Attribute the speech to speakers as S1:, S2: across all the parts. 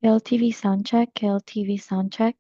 S1: KLTV soundcheck, KLTV soundcheck.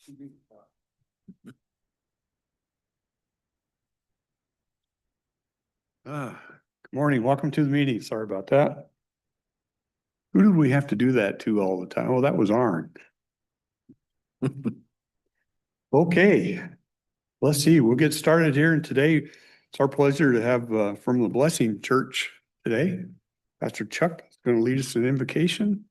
S2: Good morning. Welcome to the meeting. Sorry about that. Who did we have to do that to all the time? Oh, that was Arn. Okay, let's see. We'll get started here. And today it's our pleasure to have from the Blessing Church today, Pastor Chuck is going to lead us in invocation.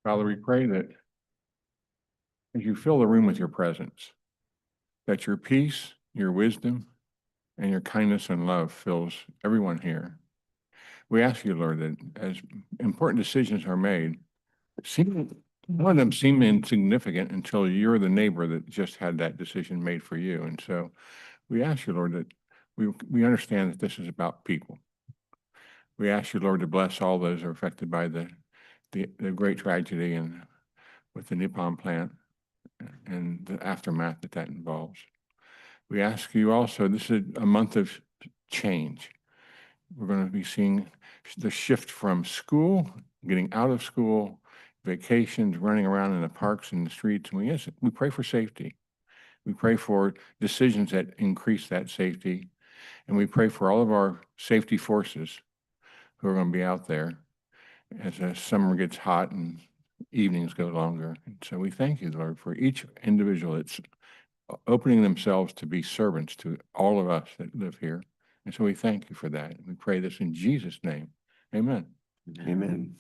S3: Father, we pray that as you fill the room with your presence, that your peace, your wisdom, and your kindness and love fills everyone here. We ask you, Lord, that as important decisions are made, none of them seem insignificant until you're the neighbor that just had that decision made for you. And so we ask you, Lord, that we understand that this is about people. We ask you, Lord, to bless all those who are affected by the great tragedy and with the Nippon plant and the aftermath that involves. We ask you also, this is a month of change. We're going to be seeing the shift from school, getting out of school, vacations, running around in the parks and the streets. And we pray for safety. We pray for decisions that increase that safety. And we pray for all of our safety forces who are going to be out there as the summer gets hot and evenings go longer. And so we thank you, Lord, for each individual that's opening themselves to be servants to all of us that live here. And so we thank you for that. We pray this in Jesus' name. Amen.
S2: Amen.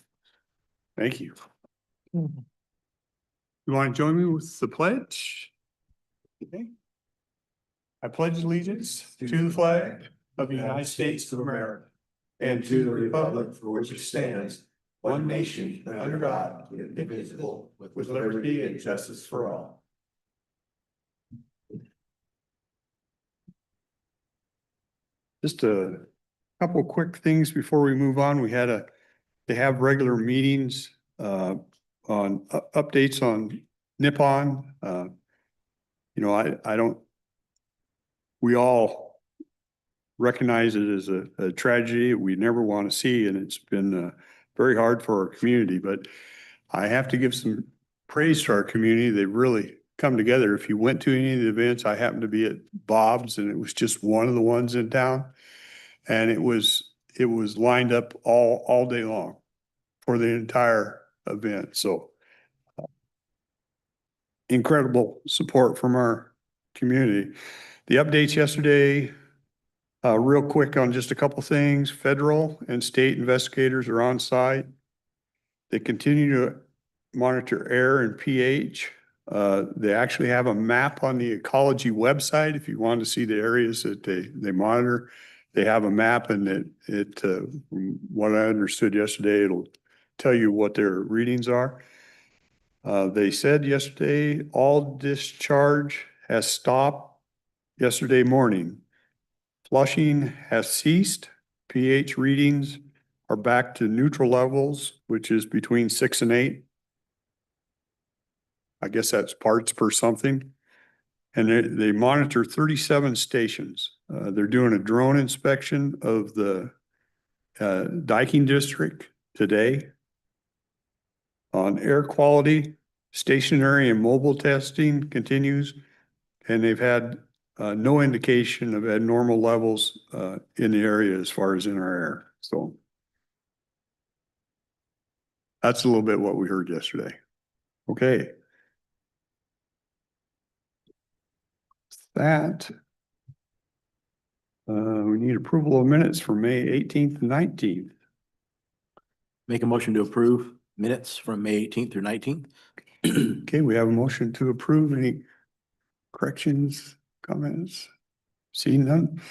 S2: Thank you. You want to join me with the pledge? Okay. I pledge allegiance to the flag of the United States of America and to the republic for which it stands, one nation under God, indivisible, with liberty and justice for all. Just a couple quick things before we move on. We had to have regular meetings on updates on Nippon. I don't, we all recognize it as a tragedy we never want to see, and it's been very hard for our community, but I have to give some praise to our community. They've really come together. If you went to any of the events, I happened to be at Bob's, and it was just one of the ones in town. And it was lined up all day long for the entire event. So incredible support from our community. The updates yesterday, real quick on just a couple things. Federal and state investigators are on site. They continue to monitor air and pH. They actually have a map on the ecology website. If you want to see the areas that they monitor, they have a map, and from what I understood yesterday, it'll tell you what their readings are. They said yesterday, all discharge has stopped yesterday morning. Flushing has ceased. pH readings are back to neutral levels, which is between 6 and 8. I guess that's parts per something. And they monitor 37 stations. They're doing a drone inspection of the Diking District today. On air quality, stationary and mobile testing continues, and they've had no indication of abnormal levels in the area as far as in our air. So that's a little bit what we heard yesterday. Okay. That we need approval of minutes for May 18th and 19th.
S4: Make a motion to approve minutes from May 18th through 19th.
S2: Okay, we have a motion to approve. Any corrections, comments? Seeing none.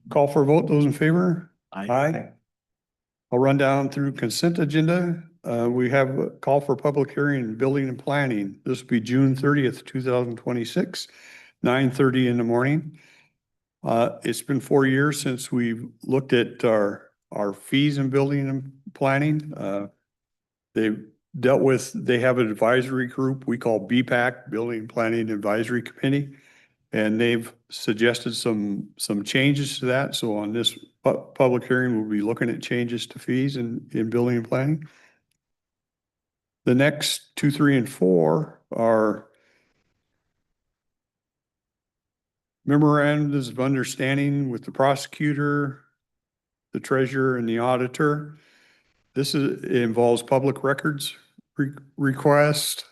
S2: Call for a vote. Those in favor? Aye. I'll run down through consent agenda. We have a call for public hearing in building and planning. This will be June 30th, 2026, 9:30 in the morning. It's been 4 years since we've looked at our fees in building and planning. They have an advisory group we call BPAC, Building Planning Advisory Committee. And they've suggested some changes to that. So on this public hearing, we'll be looking at changes to fees in building and planning. The next 2, 3, and 4 are memorandums of understanding with the prosecutor, the treasurer, and the auditor. This it involves public records request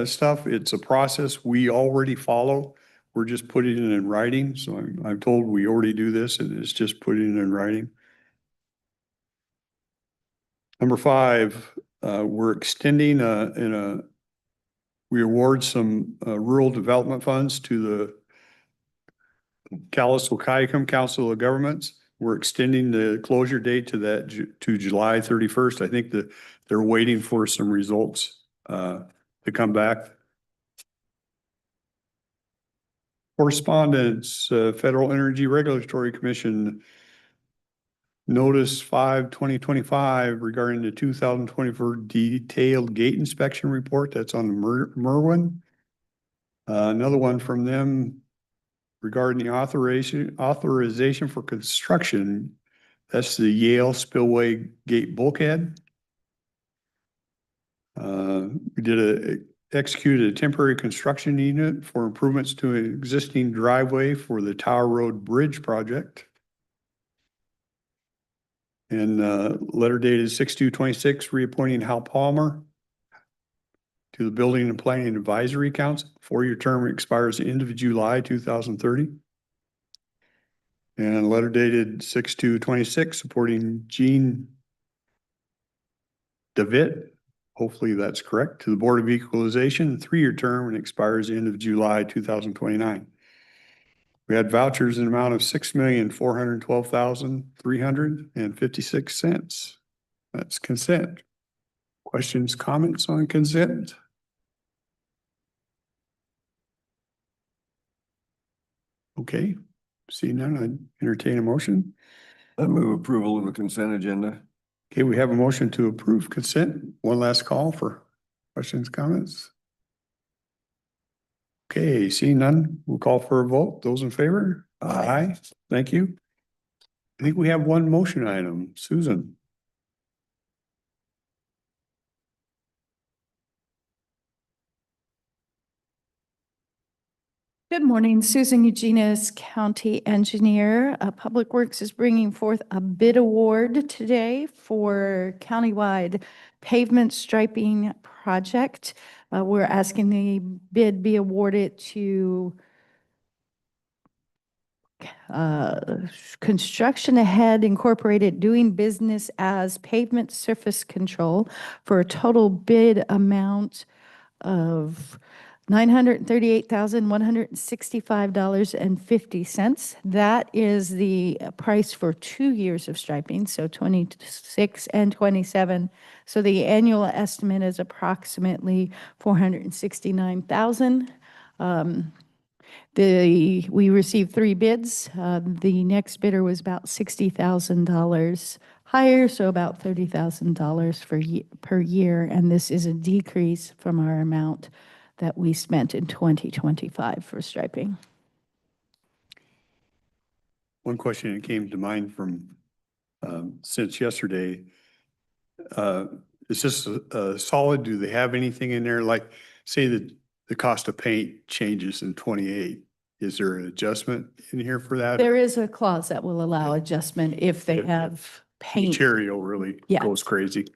S2: stuff. It's a process we already follow. We're just putting it in writing. So I'm told we already do this, and it's just putting it in writing. Number 5, we're extending we award some rural development funds to the Cowlitz Council of Governments. We're extending the closure date to July 31st. I think that they're waiting for some results to come back. Correspondence, Federal Energy Regulatory Commission Notice 5/2025 regarding the 2024 detailed gate inspection report. That's on Merwin. Another one from them regarding the authorization for construction. That's the Yale Spillway Gate Bulkhead. We executed a temporary construction unit for improvements to an existing driveway for the Tower Road Bridge project. And letter dated 6/2/26, reappointing Hal Palmer to the Building and Planning Advisory Council. 4-year term expires the end of July 2030. And letter dated 6/2/26, supporting Gene DeVitt, hopefully that's correct, to the Board of Equalization, 3-year term and expires the end of July 2029. We had vouchers in the amount of $6,412,356. That's consent. Questions, comments on consent? Okay, see none, I'd entertain a motion.
S5: I move approval of the consent agenda.
S2: Okay, we have a motion to approve consent. One last call for questions, comments. Okay, seeing none, we'll call for a vote. Those in favor? Aye. Thank you. I think we have one motion item. Susan.
S6: Good morning, Susan Eugenius, County Engineer. Public Works is bringing forth a bid award today for countywide pavement striping project. We're asking the bid be awarded to Construction Ahead Incorporated, doing business as Pavement Surface Control, for a total bid amount of $938,165.50. That is the price for 2 years of striping, so 26 and 27. So the annual estimate is approximately $469,000. We received 3 bids. The next bidder was about $60,000 higher, so about $30,000 per year, and this is a decrease from our amount that we spent in 2025 for striping.
S2: One question that came to mind from since yesterday. Is this solid? Do they have anything in there? Like, say that the cost of paint changes in 28. Is there an adjustment in here for that?
S6: There is a clause that will allow adjustment if they have paint.
S2: Material really
S6: Yeah.
S2: goes crazy.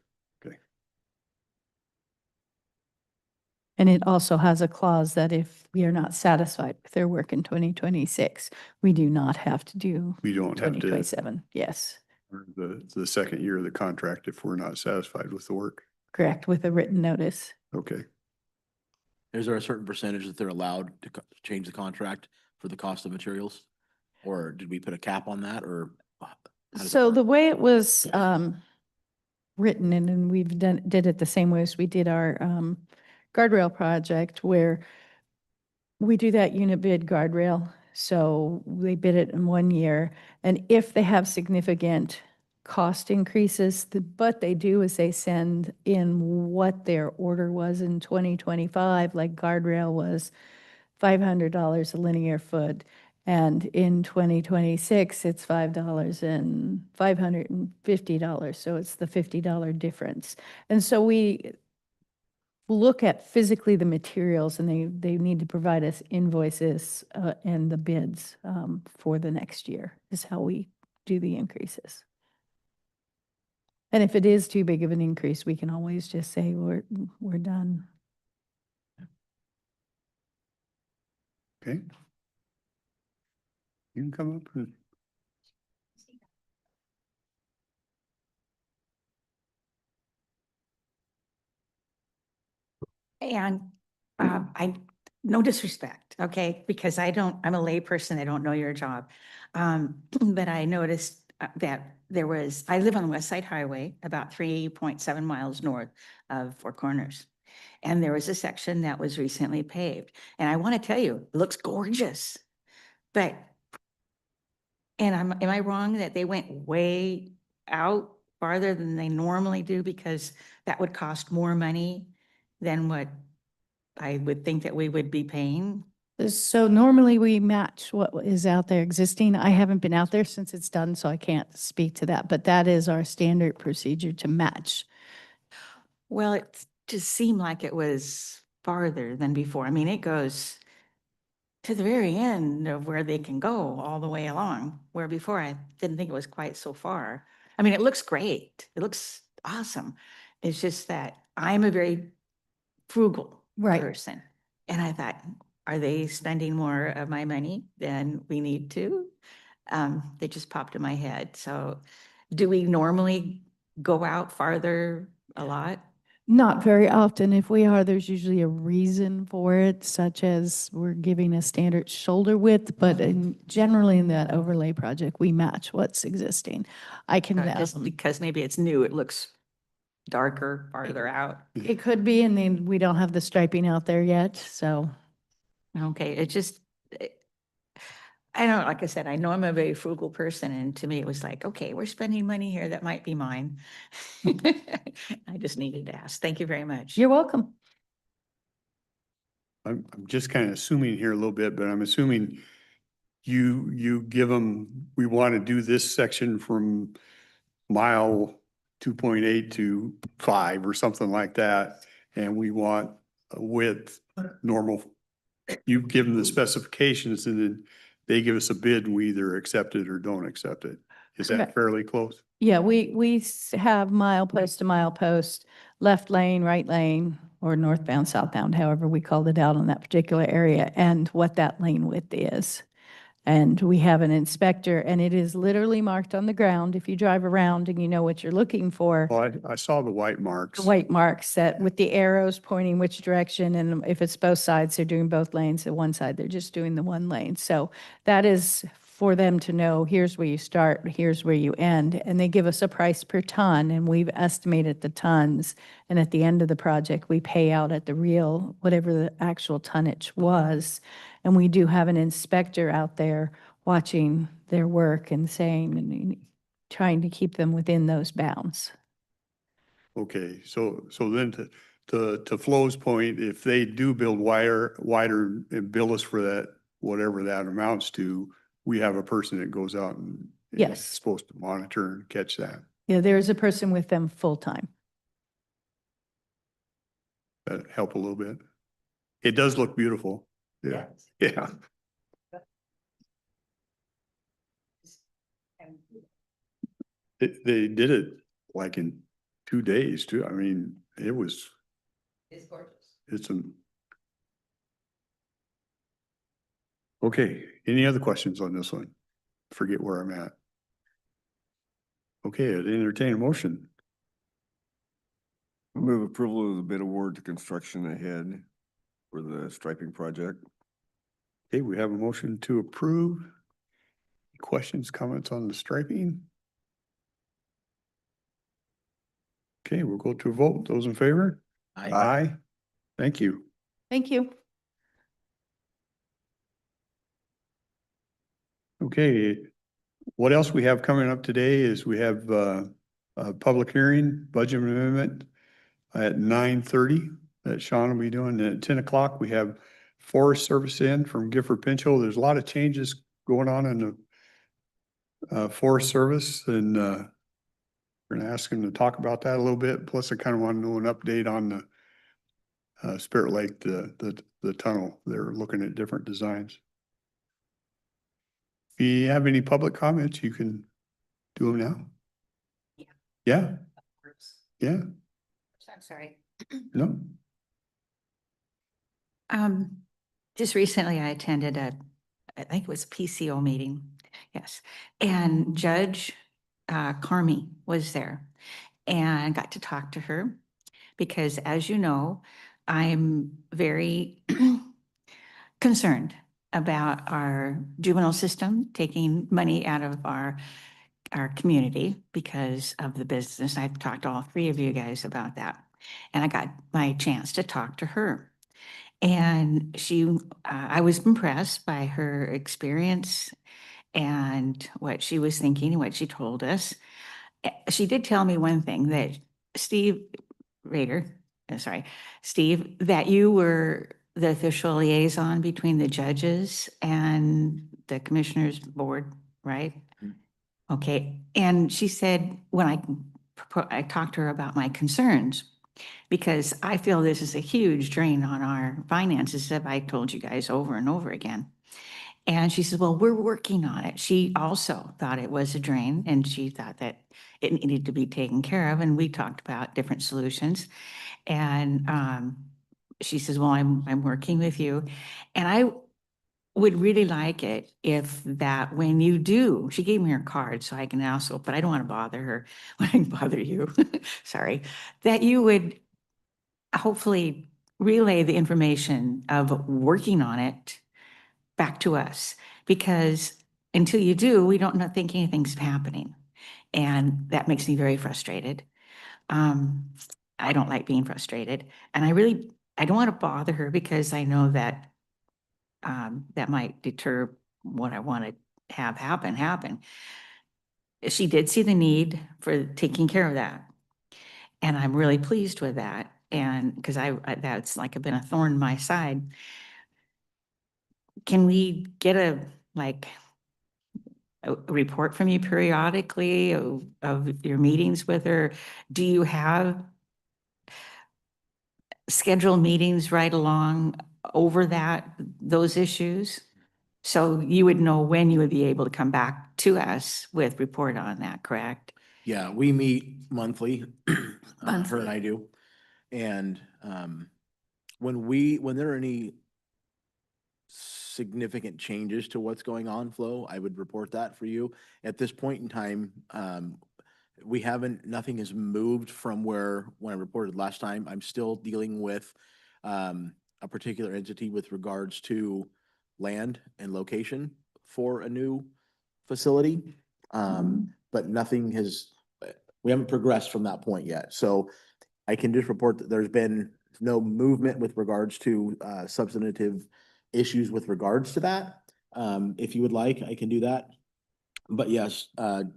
S6: And it also has a clause that if we are not satisfied with their work in 2026, we do not have to do
S2: We don't have to,
S6: 2027. Yes,
S2: the second year of the contract if we're not satisfied with the work.
S6: correct, with a written notice.
S2: Okay.
S4: Is there a certain percentage that they're allowed to change the contract for the cost of materials? Or did we put a cap on that, or? how does it
S6: So
S4: work?
S6: the way it was written, and we've did it the same way as we did our guardrail project, where we do that unit bid guardrail. So they bid it in 1 year. And if they have significant cost increases, what they do is they send in what their order was in 2025, like guardrail was $500 a linear foot. And in 2026, it's $550. So it's the $50 difference. And so we look at physically the materials, and they need to provide us invoices and the bids for the next year is how we do the increases. And if it is too big of an increase, we can always just say we're done.
S2: Okay. You can come up and.
S7: And no disrespect, okay, because I'm a layperson, I don't know your job. But I noticed that I live on the West Side Highway, about 3.7 miles north of Four Corners. And there was a section that was recently paved. And I want to tell you, it looks gorgeous. But, am I wrong that they went way out farther than they normally do? Because that would cost more money than what I would think that we would be paying.
S6: So normally we match what is out there existing. I haven't been out there since it's done, so I can't speak to that, but that is our standard procedure to match.
S7: Well, it just seemed like it was farther than before. I mean, it goes to the very end of where they can go all the way along, where before I didn't think it was quite so far. I mean, it looks great. It looks awesome. It's just that I'm a very frugal
S6: Right.
S7: person. And I thought, are they spending more of my money than we need to? They just popped in my head. So do we normally go out farther a lot?
S6: Not very often. If we are, there's usually a reason for it, such as we're giving a standard shoulder width, but generally in that overlay project, we match what's existing. I can,
S7: Just because maybe it's new, it looks darker farther out.
S6: it could be, and then we don't have the striping out there yet, so.
S7: Okay, I don't, like I said, I know I'm a very frugal person, and to me, it was like, okay, we're spending money here that might be mine. I just needed to ask. Thank you very much.
S6: You're welcome.
S2: I'm just kind of assuming here a little bit, but I'm assuming you give them, we want to do this section from mile 2.8 to 5 or something like that. And we want a width normal. You give them the specifications and then they give us a bid and we either accept it or don't accept it. Is that
S6: Correct.
S2: fairly close?
S6: Yeah, we have mile post to mile post, left lane, right lane, or northbound, southbound, however we called it out on that particular area, and what that lane width is. And we have an inspector, and it is literally marked on the ground. If you drive around and you know what you're looking for,
S2: Well, I saw the white marks.
S6: the white marks that with the arrows pointing which direction, and if it's both sides, they're doing both lanes. At one side, they're just doing the one lane. So that is for them to know, here's where you start, here's where you end. And they give us a price per ton, and we've estimated the tons. And at the end of the project, we pay out at the real, whatever the actual tonnage was. And we do have an inspector out there watching their work and saying, and trying to keep them within those bounds.
S2: Okay, so then to Flo's point, if they do build wider and bill us for that, whatever that amounts to, we have a person that goes out and is
S6: Yes.
S2: supposed to monitor and catch that.
S6: Yeah, there is a person with them full-time.
S2: That help a little bit. It does look beautiful. Yeah, yeah. They did it like in 2 days too. I mean, it's
S7: gorgeous.
S2: it's okay. Any other questions on this one? Forget where I'm at. Okay, I'd entertain a motion.
S5: Move approval of the bid award to Construction Ahead for the striping project.
S2: Okay, we have a motion to approve. Questions, comments on the striping? Okay, we'll go to a vote. Those in favor? Aye. Thank you.
S6: Thank you.
S2: Okay, what else we have coming up today is we have a public hearing, budget amendment at 9:30 that Sean will be doing. And at 10 o'clock, we have Forest Service in from Gifford Pinchot. There's a lot of changes going on in the Forest Service, and we're gonna ask him to talk about that a little bit. Plus, I kind of want to know an update on the Spirit Lake, the tunnel. They're looking at different designs. If you have any public comments, you can do them now. Yeah, yeah,
S7: I'm sorry.
S2: no,
S7: Just recently I attended I think it was a PCO meeting, yes. And Judge Carmi was there and got to talk to her because as you know, I'm very concerned about our juvenile system taking money out of our community because of the business. I've talked to all three of you guys about that. And I got my chance to talk to her. And I was impressed by her experience and what she was thinking and what she told us. She did tell me one thing that Steve Rader, Steve, that you were the official liaison between the judges and the commissioners board, right? Okay, and she said, when I talked to her about my concerns, because I feel this is a huge drain on our finances, that I told you guys over and over again. And she says, well, we're working on it. She also thought it was a drain and she thought that it needed to be taken care of. And we talked about different solutions. And she says, well, I'm working with you. And I would really like it if that when you do, she gave me her card so I can also, but I don't want to bother her when I bother you, sorry, that you would hopefully relay the information of working on it back to us. Because until you do, we don't think anything's happening. And that makes me very frustrated. I don't like being frustrated. And I don't want to bother her because I know that that might deter what I want to have happen. She did see the need for taking care of that. And I'm really pleased with that. And because that's like been a thorn in my side. Can we get a report from you periodically of your meetings with her? Do you have scheduled meetings right along over those issues? So you would know when you would be able to come back to us with report on that, correct?
S4: Yeah, we meet monthly, her
S7: Monthly.
S4: and I do. And when there are any significant changes to what's going on, Flo, I would report that for you. At this point in time, nothing has moved from when I reported last time. I'm still dealing with a particular entity with regards to land and location for a new facility. But we haven't progressed from that point yet. So I can just report that there's been no movement with regards to substantive issues with regards to that. If you would like, I can do that. But yes,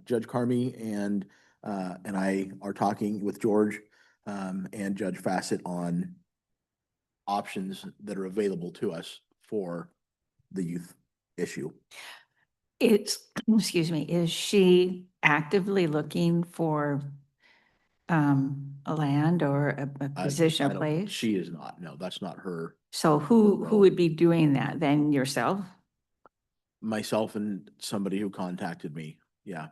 S4: Judge Carmi and I are talking with George and Judge Fassett on options that are available to us for the youth issue.
S7: Excuse me, is she actively looking for a land or a position,
S4: I
S7: a
S4: don't-
S7: place?
S4: She is not. No, that's not her.
S7: So who
S4: role.
S7: would be doing that? Then yourself?
S4: Myself and somebody who contacted me. Yeah.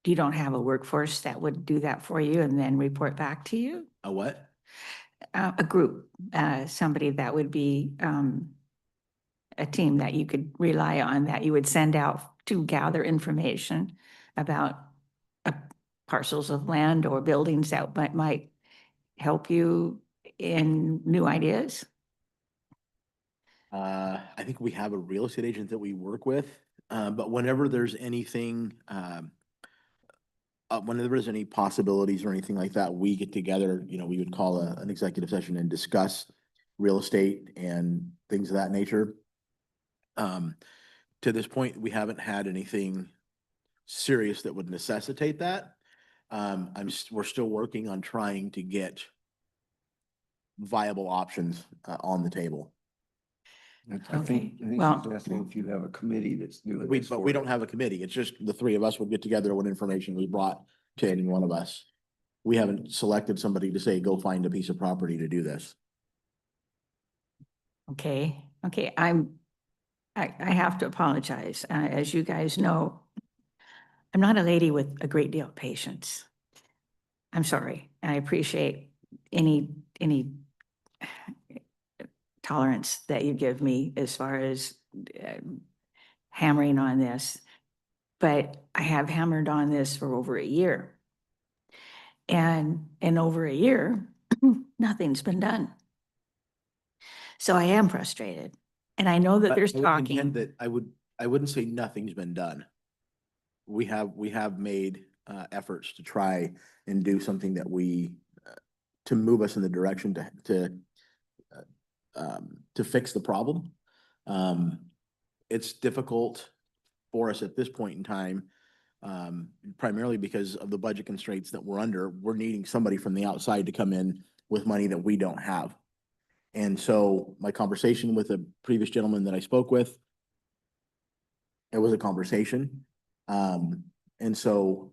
S7: You don't have a workforce that would do that for you and then report back to you?
S4: A what?
S7: A group, somebody that would be a team that you could rely on, that you would send out to gather information about parcels of land or buildings that might help you in new ideas?
S4: I think we have a real estate agent that we work with, but whenever there's anything, whenever there's any possibilities or anything like that, we get together, we would call an executive session and discuss real estate and things of that nature. To this point, we haven't had anything serious that would necessitate that. We're still working on trying to get viable options on the table.
S5: I think
S7: well-
S5: she's asking if you have a committee that's doing this.
S4: But
S5: for
S4: we
S5: you.
S4: don't have a committee. It's just the three of us would get together what information we brought to any one of us. We haven't selected somebody to say, go find a piece of property to do this.
S7: Okay, I have to apologize. As you guys know, I'm not a lady with a great deal of patience. I'm sorry. I appreciate any tolerance that you give me as far as hammering on this. But I have hammered on this for over a year. And in over a year, nothing's been done. So I am frustrated. And I know that
S4: But
S7: there's
S4: I would contend
S7: talking.
S4: that I wouldn't say nothing's been done. We have made efforts to try and do something that to move us in the direction to fix the problem. It's difficult for us at this point in time, primarily because of the budget constraints that we're under. We're needing somebody from the outside to come in with money that we don't have. And so my conversation with a previous gentleman that I spoke with, it was a conversation. And so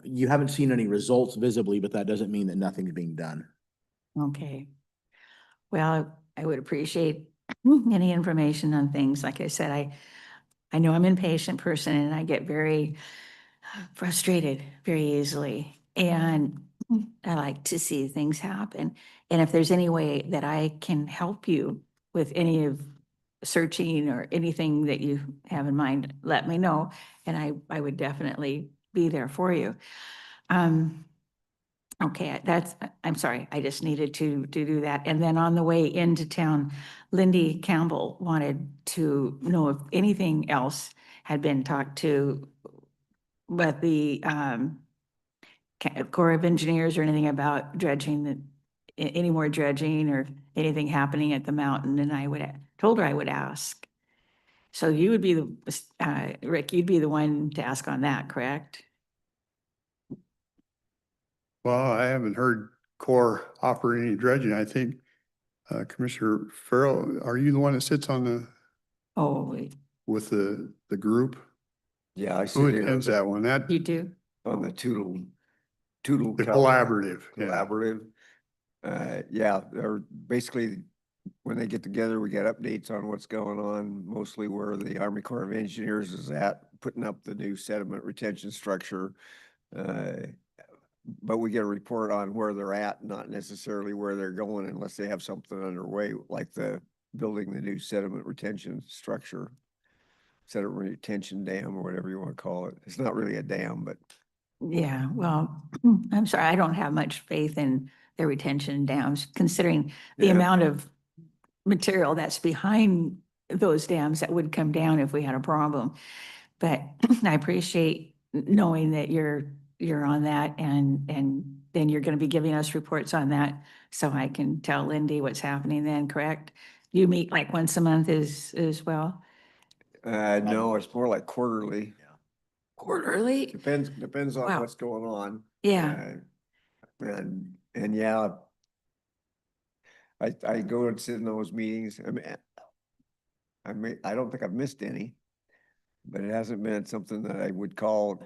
S4: you haven't seen any results visibly, but that doesn't mean that nothing's being done.
S7: Okay. Well, I would appreciate any information on things. Like I said, I know I'm an impatient person and I get very frustrated very easily. And I like to see things happen. And if there's any way that I can help you with any of searching or anything that you have in mind, let me know. And I would definitely be there for you. Okay, I'm sorry, I just needed to do that. And then on the way into town, Lindy Campbell wanted to know if anything else had been talked to with the Corps of Engineers or anything about dredging, any more dredging or anything happening at the mountain. And told her I would ask. So you would be Rick, you'd be the one to ask on that, correct?
S2: Well, I haven't heard Corps offer any dredging. I think Commissioner Farrell, are you the one that sits on
S7: Oh,
S2: with the group?
S5: Yeah, I
S2: Who
S5: sit in
S2: attends that one? That,
S7: you do?
S5: on the Tootle
S2: the collaborative. Yeah.
S5: collaborative. Yeah, they're basically, when they get together, we get updates on what's going on, mostly where the Army Corps of Engineers is at, putting up the new sediment retention structure. But we get a report on where they're at, not necessarily where they're going unless they have something underway, like building the new sediment retention structure, sediment retention dam or whatever you want to call it. It's not really a dam, but
S7: Yeah, well, I'm sorry, I don't have much faith in the retention dams, considering the
S5: Yeah.
S7: amount of material that's behind those dams that would come down if we had a problem. But I appreciate knowing that you're on that and then you're going to be giving us reports on that so I can tell Lindy what's happening then, correct? You meet like once a month as well?
S5: no, it's more like quarterly.
S7: Quarterly?
S5: Depends on
S7: Wow.
S5: what's going on.
S7: Yeah.
S5: And yeah, I go and sit in those meetings. I don't think I've missed any, but it hasn't been something that I would call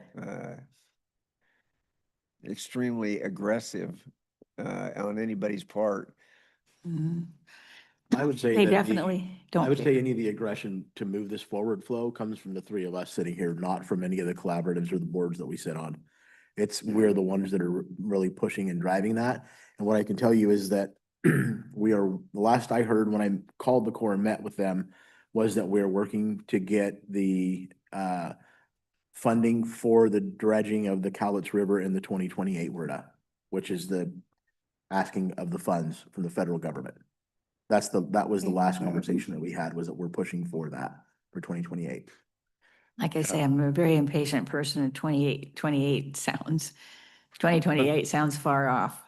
S5: extremely aggressive on anybody's part.
S7: Mhm.
S4: I would say
S7: They
S4: that
S7: definitely don't.
S4: I would
S7: care.
S4: say any of the aggression to move this forward flow comes from the three of us sitting here, not from any of the collaboratives or the boards that we sit on. We're the ones that are really pushing and driving that. And what I can tell you is that the last I heard when I called the Corps and met with them was that we're working to get the funding for the dredging of the Cowlitz River in the 2028 WRDA, which is the asking of the funds from the federal government. That was the last conversation that we had, was that we're pushing for that for 2028.
S7: Like I say, I'm a very impatient person and 2028 sounds far off.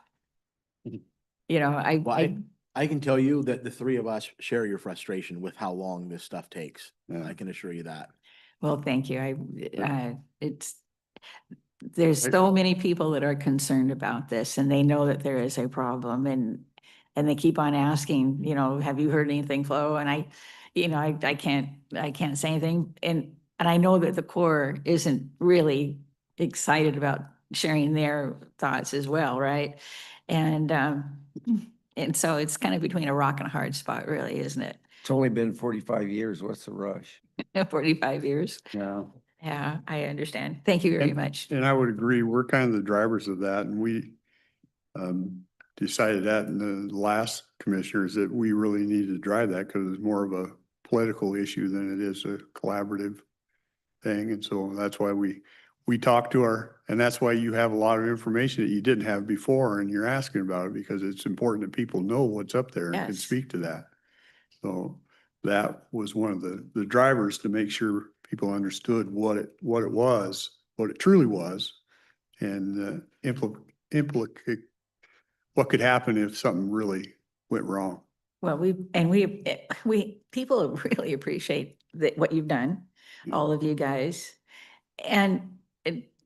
S7: You know,
S4: Well, I can tell you that the three of us share your frustration with how long this stuff takes.
S2: Yeah.
S4: I can assure you that.
S7: well, thank you. There's so many people that are concerned about this and they know that there is a problem and And they keep on asking, have you heard anything, Flo? And I can't say anything. And I know that the Corps isn't really excited about sharing their thoughts as well, right? And so it's kind of between a rock and a hard spot, really, isn't it?
S5: It's only been 45 years. What's the rush?
S7: 45 years.
S2: Yeah.
S7: Yeah, I understand. Thank you very much.
S2: And I would agree, we're kind of the drivers of that, and we decided that in the last commissioners that we really needed to drive that because it's more of a political issue than it is a collaborative thing. And so that's why we talked to and that's why you have a lot of information that you didn't have before and you're asking about it because it's important that people know what's up there and can
S7: Yes.
S2: speak to that. So that was one of the drivers to make sure people understood what it was, what it truly was, and implicate what could happen if something really went wrong.
S7: Well, people really appreciate what you've done,
S2: Yeah.
S7: all of you guys. And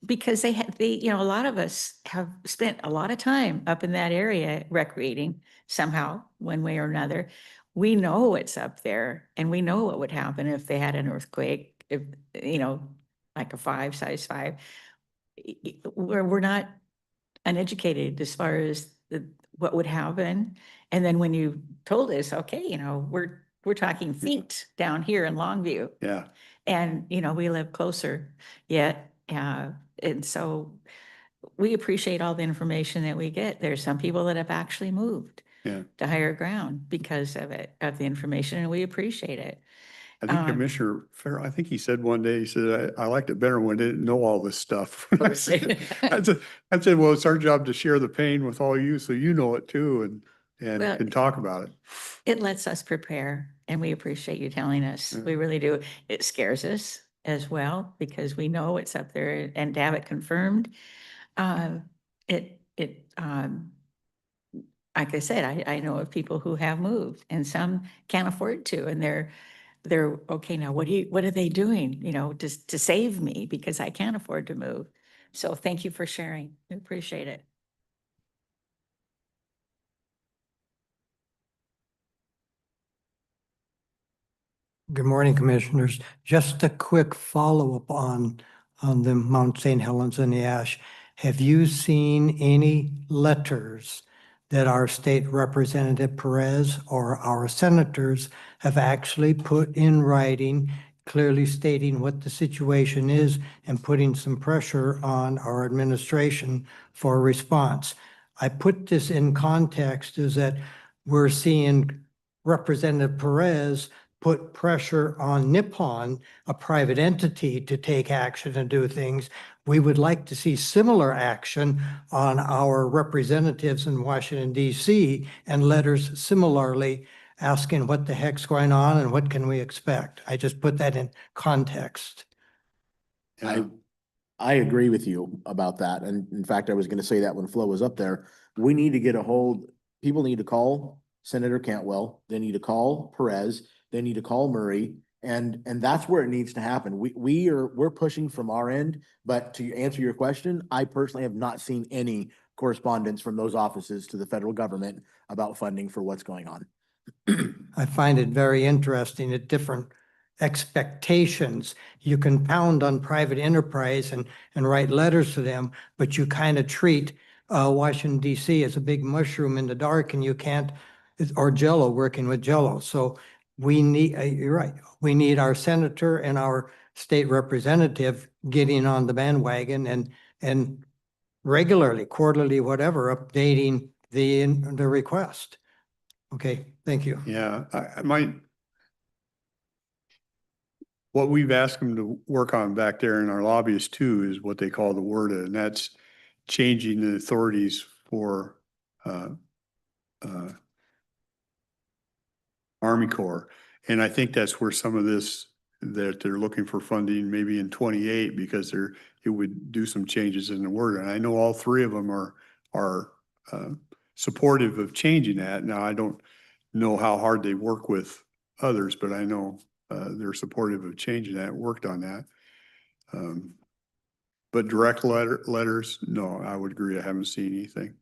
S7: because a lot of us have spent a lot of time up in that area recreating somehow, one way or another. We know what's up there and we know what would happen if they had an earthquake, if, like a size 5. We're not uneducated as far as what would happen. And then when you told us, okay, we're talking feet down here in Longview.
S2: Yeah.
S7: And, we live closer yet. And so we appreciate all the information that we get. There's some people that have actually moved
S2: Yeah.
S7: to higher ground because of the information, and we appreciate it.
S2: I think Commissioner Farrell, I think he said one day, he said, I liked it better when I didn't know all this stuff. I said, well, it's our job to share the pain with all you, so you know it too, and
S7: Well,
S2: can talk about it.
S7: It lets us prepare, and we appreciate you telling us.
S2: Yeah.
S7: We really do. It scares us as well because we know it's up there, and to have it confirmed, like I said, I know of people who have moved, and some can't afford to, and they're okay now. What are they doing? To save me because I can't afford to move. So thank you for sharing. We appreciate it.
S8: Good morning, Commissioners. Just a quick follow-up on the Mount St. Helens and the Ash. Have you seen any letters that our State Representative Perez or our senators have actually put in writing, clearly stating what the situation is and putting some pressure on our administration for a response? I put this in context is that we're seeing Representative Perez put pressure on Nippon, a private entity, to take action and do things. We would like to see similar action on our representatives in Washington, D.C., and letters similarly asking what the heck's going on and what can we expect. I just put that in context.
S2: Yeah.
S4: I agree with you about that. And in fact, I was gonna say that when Flo was up there, we need to get people need to call Senator Cantwell, they need to call Perez, they need to call Murray, and that's where it needs to happen. We're pushing from our end, but to answer your question, I personally have not seen any correspondence from those offices to the federal government about funding for what's going on.
S8: I find it very interesting at different expectations. You can pound on private enterprise and write letters to them, but you kind of treat Washington DC as a big mushroom in the dark and you can't, or Jello, working with Jello. So we need, you're right, we need our senator and our state representative getting on the bandwagon and regularly, quarterly, whatever, updating the request. Okay, thank you.
S2: Yeah, I might. What we've asked them to work on back there in our lobbyists too is what they call the WRDA, and that's changing the authorities for Army Corps. And I think that's where some of this, that they're looking for funding maybe in 28 because it would do some changes in the WRDA. And I know all three of them are supportive of changing that. Now, I don't know how hard they work with others, but I know they're supportive of changing that, worked on that. But direct letters, no, I would agree. I haven't seen anything.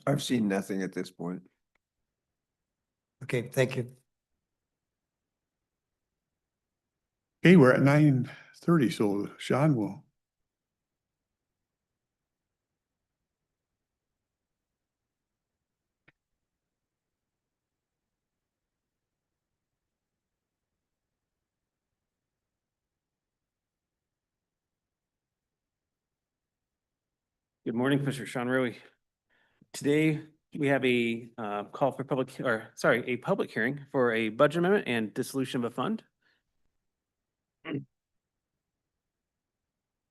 S5: I've seen nothing at this point.
S8: Okay, thank you.
S2: Okay, we're at 9:30, so Sean will.
S9: Good morning, Commissioner Sean Rowe. Today, we have a call for a public hearing for a budget amendment and dissolution of a fund.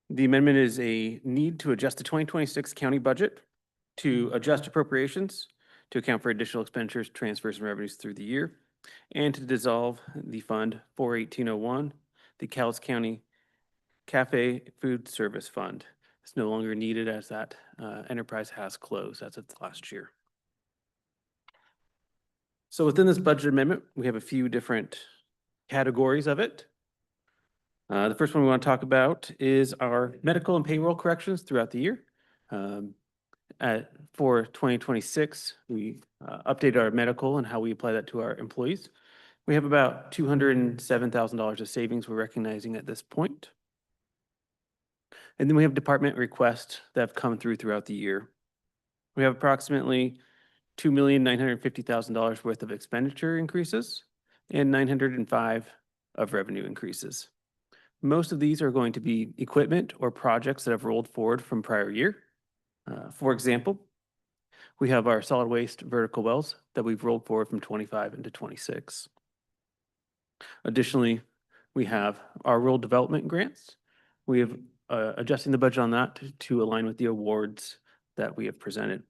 S9: The amendment is a need to adjust the 2026 county budget to adjust appropriations to account for additional expenditures, transfers, and revenues through the year, and to dissolve the Fund 41801, the Cowlitz County Cafe Food Service Fund. It's no longer needed as that enterprise has closed as of last year. So within this budget amendment, we have a few different categories of it. The first one we want to talk about is our medical and payroll corrections throughout the year. For 2026, we updated our medical and how we apply that to our employees. We have about $207,000 of savings we're recognizing at this point. And then we have department requests that have come throughout the year. We have approximately $2,950,000 worth of expenditure increases and 905 of revenue increases. Most of these are going to be equipment or projects that have rolled forward from prior year. For example, we have our solid waste vertical wells that we've rolled forward from 25 into 26. Additionally, we have our rural development grants. We have adjusting the budget on that to align with the awards that we have presented.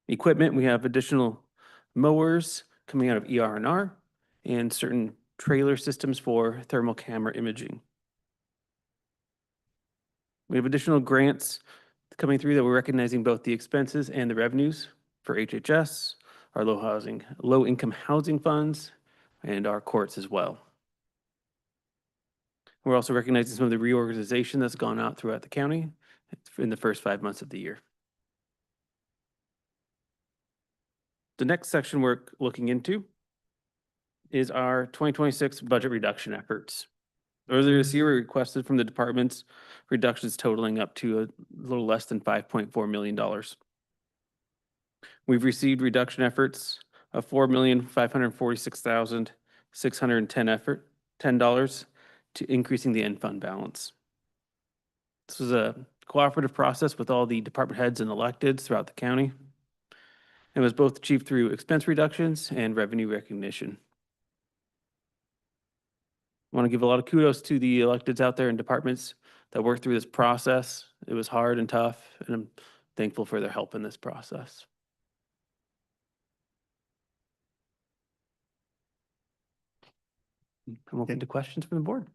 S9: Equipment, we have additional mowers coming out of ER&R and certain trailer systems for thermal camera imaging. We have additional grants coming through that we're recognizing both the expenses and the revenues for HHS, our low income housing funds, and our courts as well. We're also recognizing some of the reorganization that's gone out throughout the county in the first 5 months of the year. The next section we're looking into is our 2026 budget reduction efforts. Earlier this year, we requested from the departments reductions totaling up to a little less than $5.4 million. We've received reduction efforts of $4,546,610 to increasing the end fund balance. This was a cooperative process with all the department heads and electeds throughout the county. It was both achieved through expense reductions and revenue recognition. I want to give a lot of kudos to the electeds out there and departments that worked through this process. It was hard and tough, and I'm thankful for their help in this process. I'm open to questions from the board.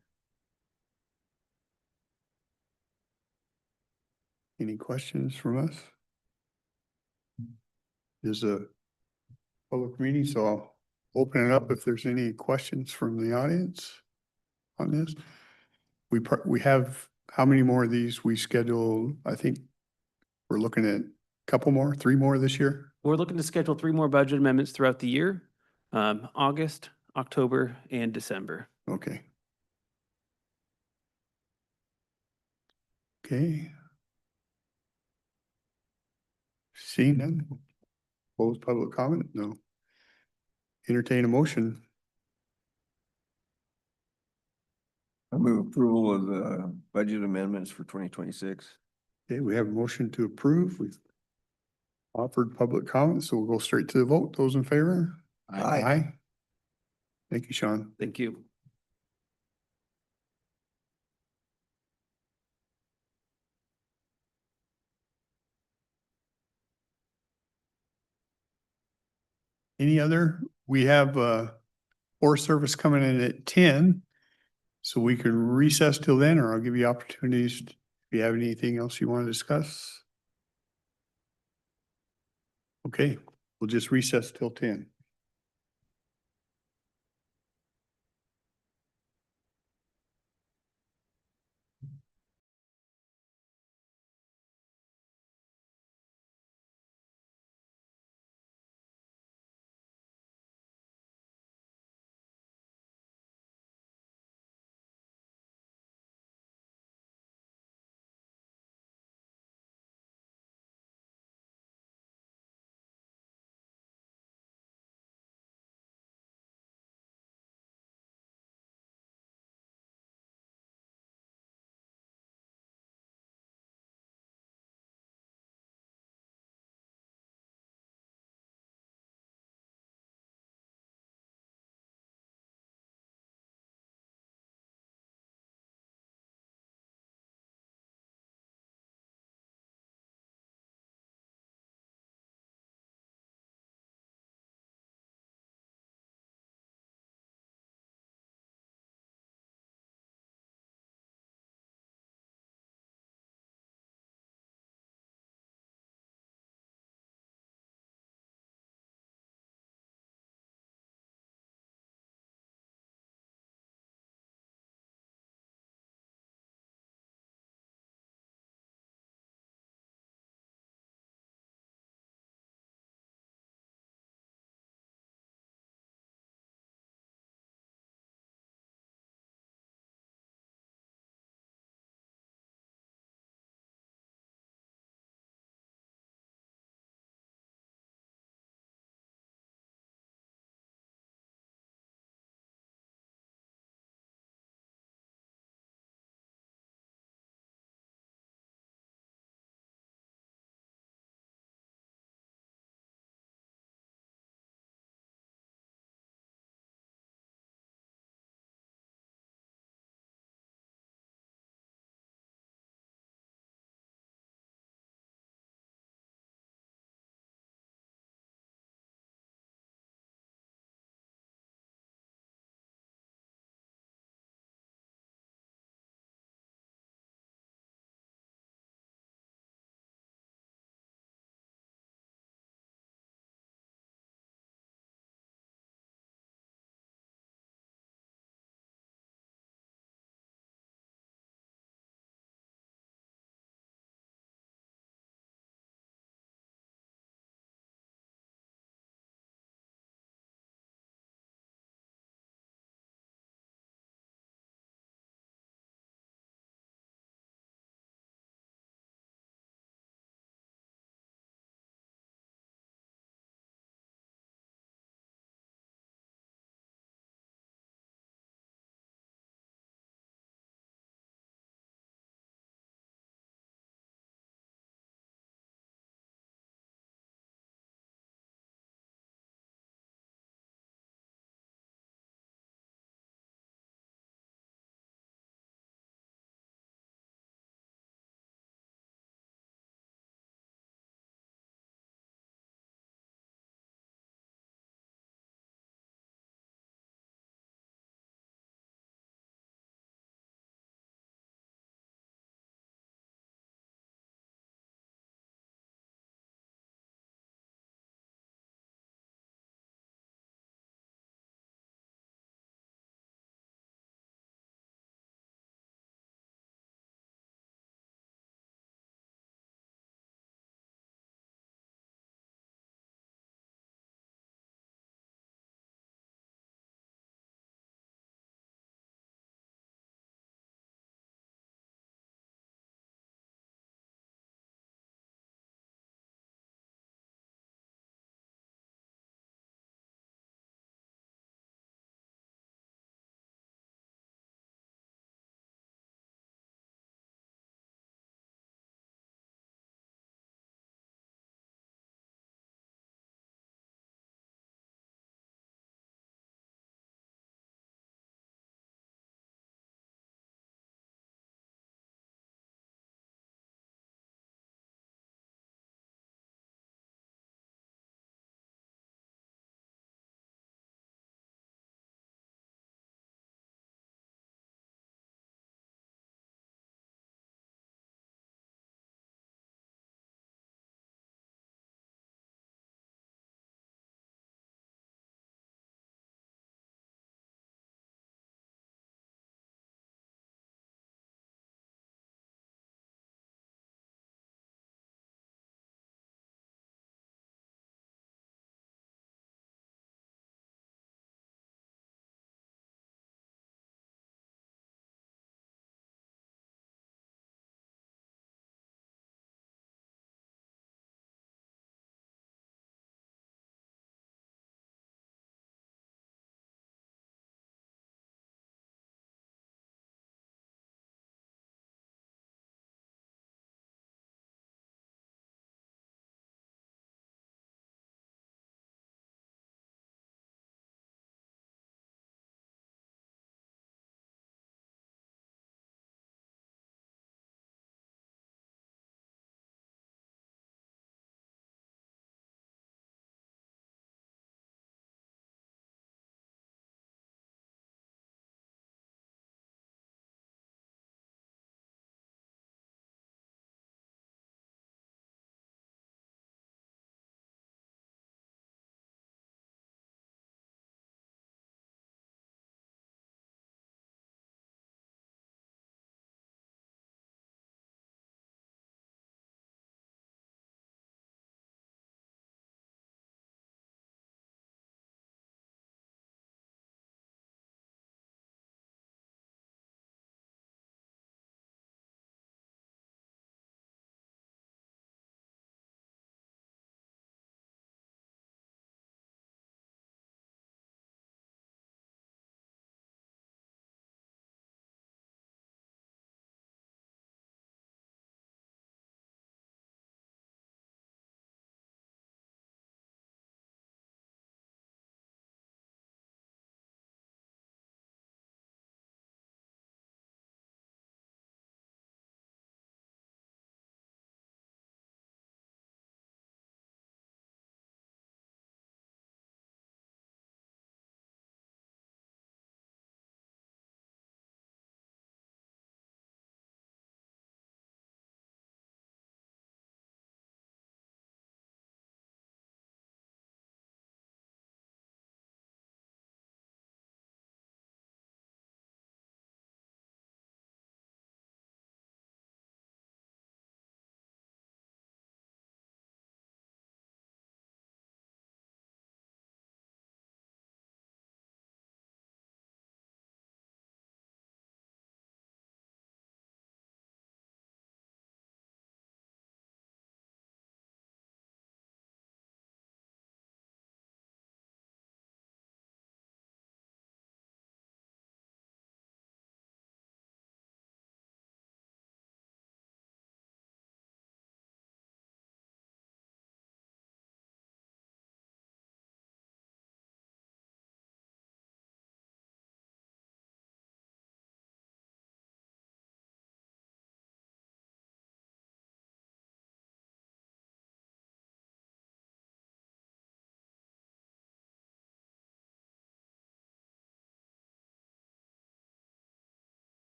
S2: Any questions from us? This is a public meeting, so I'll open it up if there's any questions from the audience on this. We have, how many more of these we schedule? I think we're looking at a couple more, 3 more this year.
S9: We're looking to schedule 3 more budget amendments throughout the year, August, October, and December.
S2: Okay. Okay. Seeing none. Close public comment? No. Entertain a motion.
S5: I move approval of the budget amendments for 2026.
S2: Okay, we have a motion to approve. We've offered public comment, so we'll go straight to the vote. Those in favor?
S5: Aye.
S2: Thank you, Sean.
S9: Thank you.
S2: Any other? We have Forest Service coming in at 10. So we can recess till then, or I'll give you opportunities if you have anything else you want to discuss. Okay, we'll just recess till 10.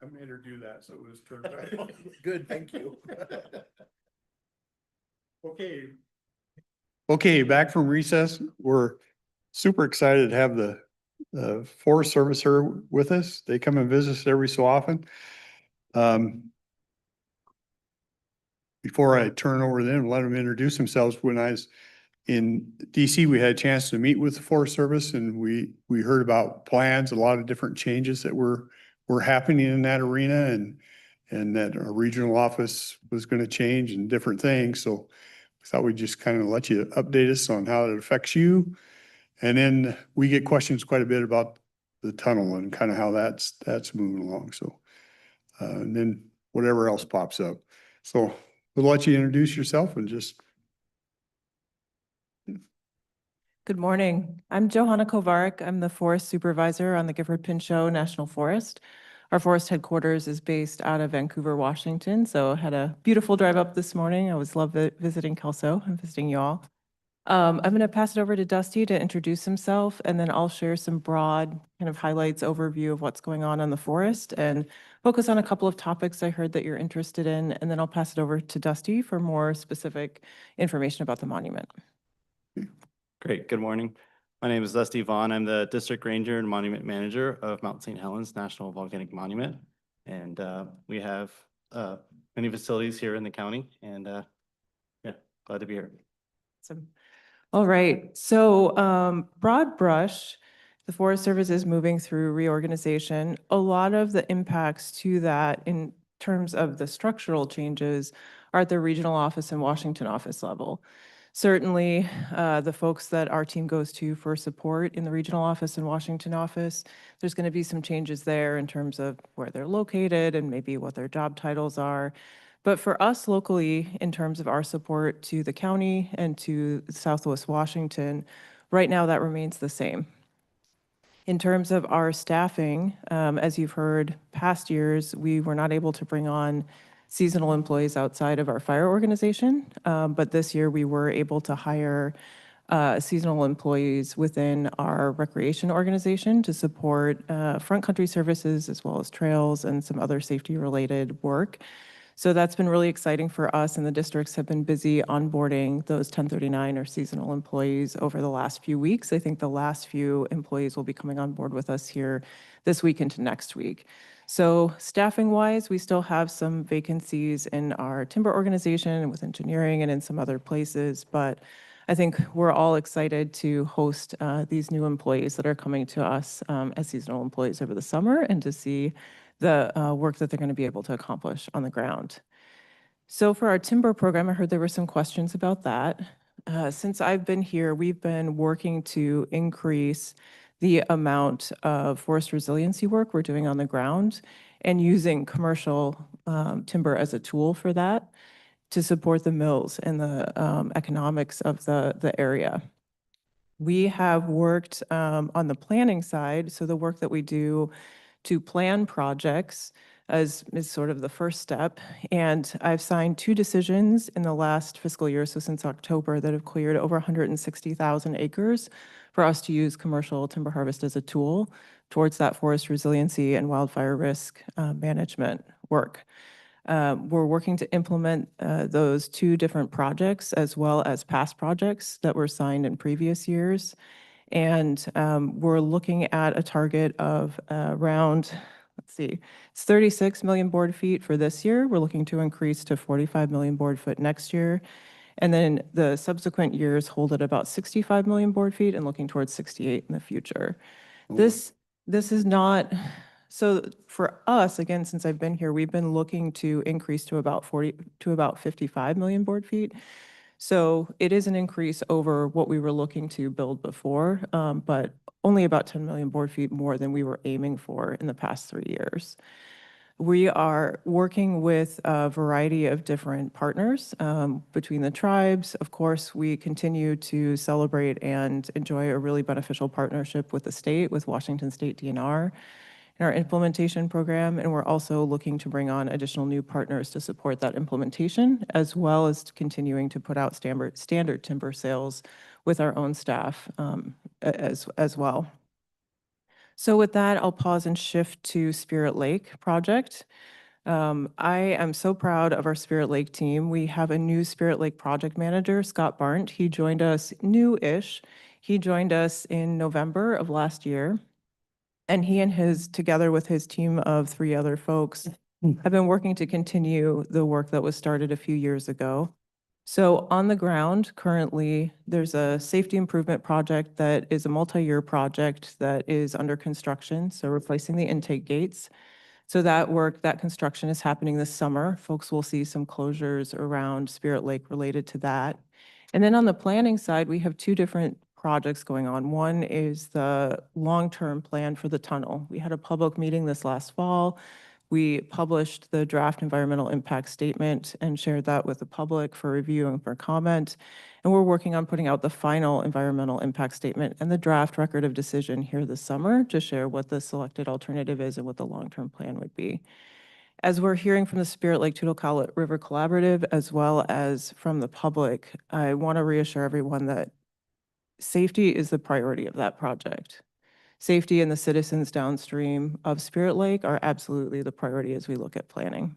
S2: I made her do that, so it was perfect.
S4: Good, thank you.
S2: Okay. Okay, back from recess. We're super excited to have the Forest Service here with us. They come and visit us every so often. Before I turn it over to them and let them introduce themselves, when I was in DC, we had a chance to meet with the Forest Service and we heard about plans, a lot of different changes that were happening in that arena and that our regional office was going to change and different things. So I thought we'd just kind of let you update us on how it affects you. And then we get questions quite a bit about the tunnel and kind of how that's moving along. So, and then whatever else pops up. So we'll let you introduce yourself and just.
S10: Good morning. I'm Johanna Kovarik. I'm the forest supervisor on the Gifford Pinchot National Forest. Our forest headquarters is based out of Vancouver, Washington. So I had a beautiful drive up this morning. I always love visiting Kelso and visiting you all. I'm going to pass it over to Dusty to introduce himself, and then I'll share some broad kind of highlights overview of what's going on the forest and focus on a couple of topics I heard that you're interested in. And then I'll pass it over to Dusty for more specific information about the monument.
S11: Great. Good morning. My name is Dusty Vaughn. I'm the District Ranger and Monument Manager of Mount St. Helens National Volcanic Monument. And we have many facilities here in the county. And yeah, glad to be here.
S10: Awesome. All right. So broad brush, the Forest Service is moving through reorganization. A lot of the impacts to that in terms of the structural changes are at the regional office and Washington office level. Certainly, the folks that our team goes to for support in the regional office and Washington office, there's going to be some changes there in terms of where they're located and maybe what their job titles are. But for us locally, in terms of our support to the county and to Southwest Washington, right now that remains the same. In terms of our staffing, as you've heard, past years, we were not able to bring on seasonal employees outside of our fire organization. But this year we were able to hire seasonal employees within our recreation organization to support front country services as well as trails and some other safety related work. So that's been really exciting for us, and the districts have been busy onboarding those 1039 or seasonal employees over the last few weeks. I think the last few employees will be coming on board with us here this week into next week. So staffing wise, we still have some vacancies in our timber organization and with engineering and in some other places, but I think we're all excited to host these new employees that are coming to us as seasonal employees over the summer and to see the work that they're going to be able to accomplish on the ground. So for our timber program, I heard there were some questions about that. Since I've been here, we've been working to increase the amount of forest resiliency work we're doing on the ground and using commercial timber as a tool for that to support the mills and the economics of the area. We have worked on the planning side, so the work that we do to plan projects is sort of the first step. And I've signed 2 decisions in the last fiscal year, so since October, that have cleared over 160,000 acres for us to use commercial timber harvest as a tool towards that forest resiliency and wildfire risk management work. We're working to implement those 2 different projects as well as past projects that were signed in previous years. And we're looking at a target of around, let's see, it's 36 million board feet for this year. We're looking to increase to 45 million board foot next year. And then the subsequent years hold at about 65 million board feet and looking towards 68 in the future. This is not, so for us, again, since I've been here, we've been looking to increase to about 55 million board feet. So it is an increase over what we were looking to build before, but only about 10 million board feet more than we were aiming for in the past 3 years. We are working with a variety of different partners between the tribes. Of course, we continue to celebrate and enjoy a really beneficial partnership with the state, with Washington State DNR in our implementation program, and we're also looking to bring on additional new partners to support that implementation, as well as continuing to put out standard timber sales with our own staff as well. So with that, I'll pause and shift to Spirit Lake project. I am so proud of our Spirit Lake team. We have a new Spirit Lake project manager, Scott Barnt. He joined us new-ish. He joined us in November of last year. And he and together with his team of 3 other folks, have been working to continue the work that was started a few years ago. So on the ground, currently, there's a safety improvement project that is a multi-year project that is under construction, so replacing the intake gates. So that work, that construction is happening this summer. Folks will see some closures around Spirit Lake related to that. And then on the planning side, we have 2 different projects going on. One is the long-term plan for the tunnel. We had a public meeting this last fall. We published the draft environmental impact statement and shared that with the public for review and for comment. And we're working on putting out the final environmental impact statement and the draft record of decision here this summer to share what the selected alternative is and what the long-term plan would be. As we're hearing from the Spirit Lake Toutle Cowlitz River Collaborative, as well as from the public, I want to reassure everyone that safety is the priority of that project. Safety and the citizens downstream of Spirit Lake are absolutely the priority as we look at planning.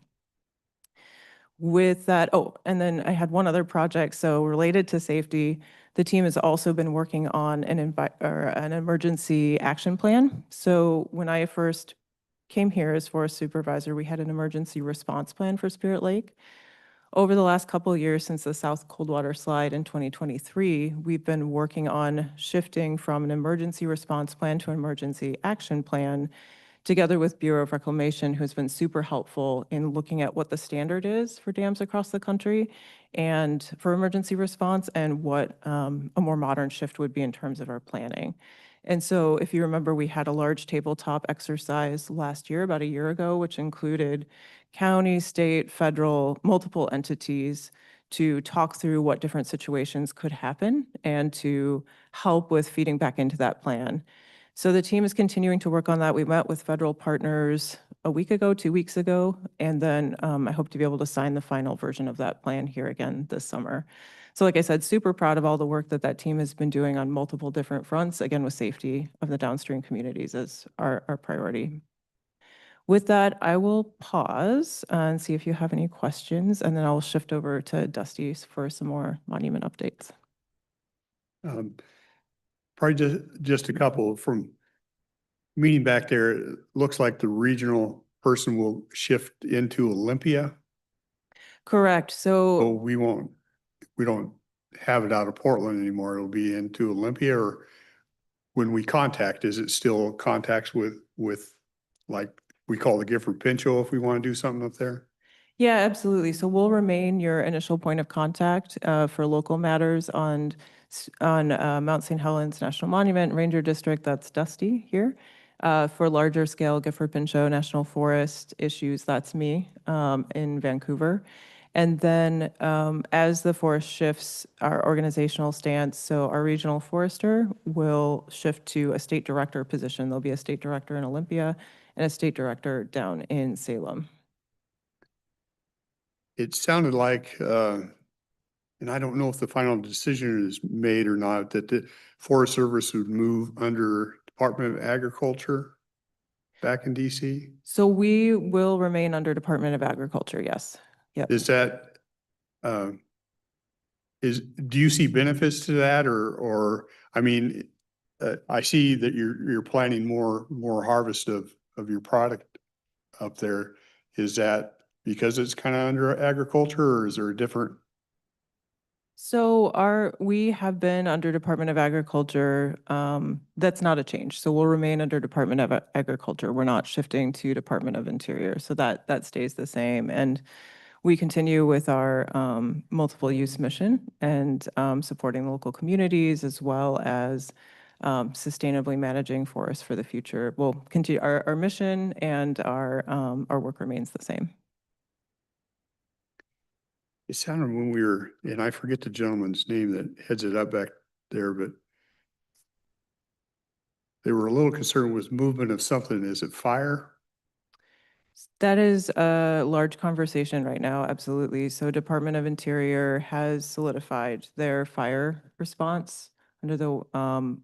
S10: With that, oh, and then I had one other project. So related to safety, the team has also been working on an emergency action plan. So when I first came here as forest supervisor, we had an emergency response plan for Spirit Lake. Over the last couple of years since the South Coldwater slide in 2023, we've been working on shifting from an emergency response plan to an emergency action plan, together with Bureau of Reclamation, who's been super helpful in looking at what the standard is for dams across the country and for emergency response, and what a more modern shift would be in terms of our planning. And so if you remember, we had a large tabletop exercise last year, about a year ago, which included county, state, federal, multiple entities to talk through what different situations could happen and to help with feeding back into that plan. So the team is continuing to work on that. We met with federal partners a week ago, 2 weeks ago, and then I hope to be able to sign the final version of that plan here again this summer. So like I said, super proud of all the work that that team has been doing on multiple different fronts, again, with safety of the downstream communities as our priority. With that, I will pause and see if you have any questions, and then I'll shift over to Dusty for some more monument updates.
S2: Probably just a couple from meeting back there. It looks like the regional person will shift into Olympia.
S10: Correct.
S2: So
S10: So
S2: we don't have it out of Portland anymore. It'll be into Olympia, or when we contact, is it still contacts with like we call the Gifford Pinchot if we want to do something up there?
S10: yeah, absolutely. So we'll remain your initial point of contact for local matters on Mount St. Helens National Monument, Ranger District, that's Dusty here. For larger scale Gifford Pinchot National Forest issues, that's me in Vancouver. And then as the forest shifts our organizational stance, so our regional forester will shift to a state director position. There'll be a state director in Olympia and a state director down in Salem.
S2: It sounded like, and I don't know if the final decision is made or not, that the Forest Service would move under Department of Agriculture back in DC.
S10: So we will remain under Department of Agriculture, yes. Yep.
S2: Is that, do you see benefits to that, or, I mean, I see that you're planning more harvest of your product up there. Is that because it's kind of under agriculture, or is there a different?
S10: So we have been under Department of Agriculture. That's not a change. So we'll remain under Department of Agriculture. We're not shifting to Department of Interior. So that stays the same. And we continue with our multiple use mission and supporting local communities, as well as sustainably managing forests for the future. We'll continue our mission, and our work remains the same.
S2: It sounded when we were, and I forget the gentleman's name that heads it up back there, but they were a little concerned with movement of something. Is it fire?
S10: That is a large conversation right now, absolutely. So Department of Interior has solidified their fire response under the,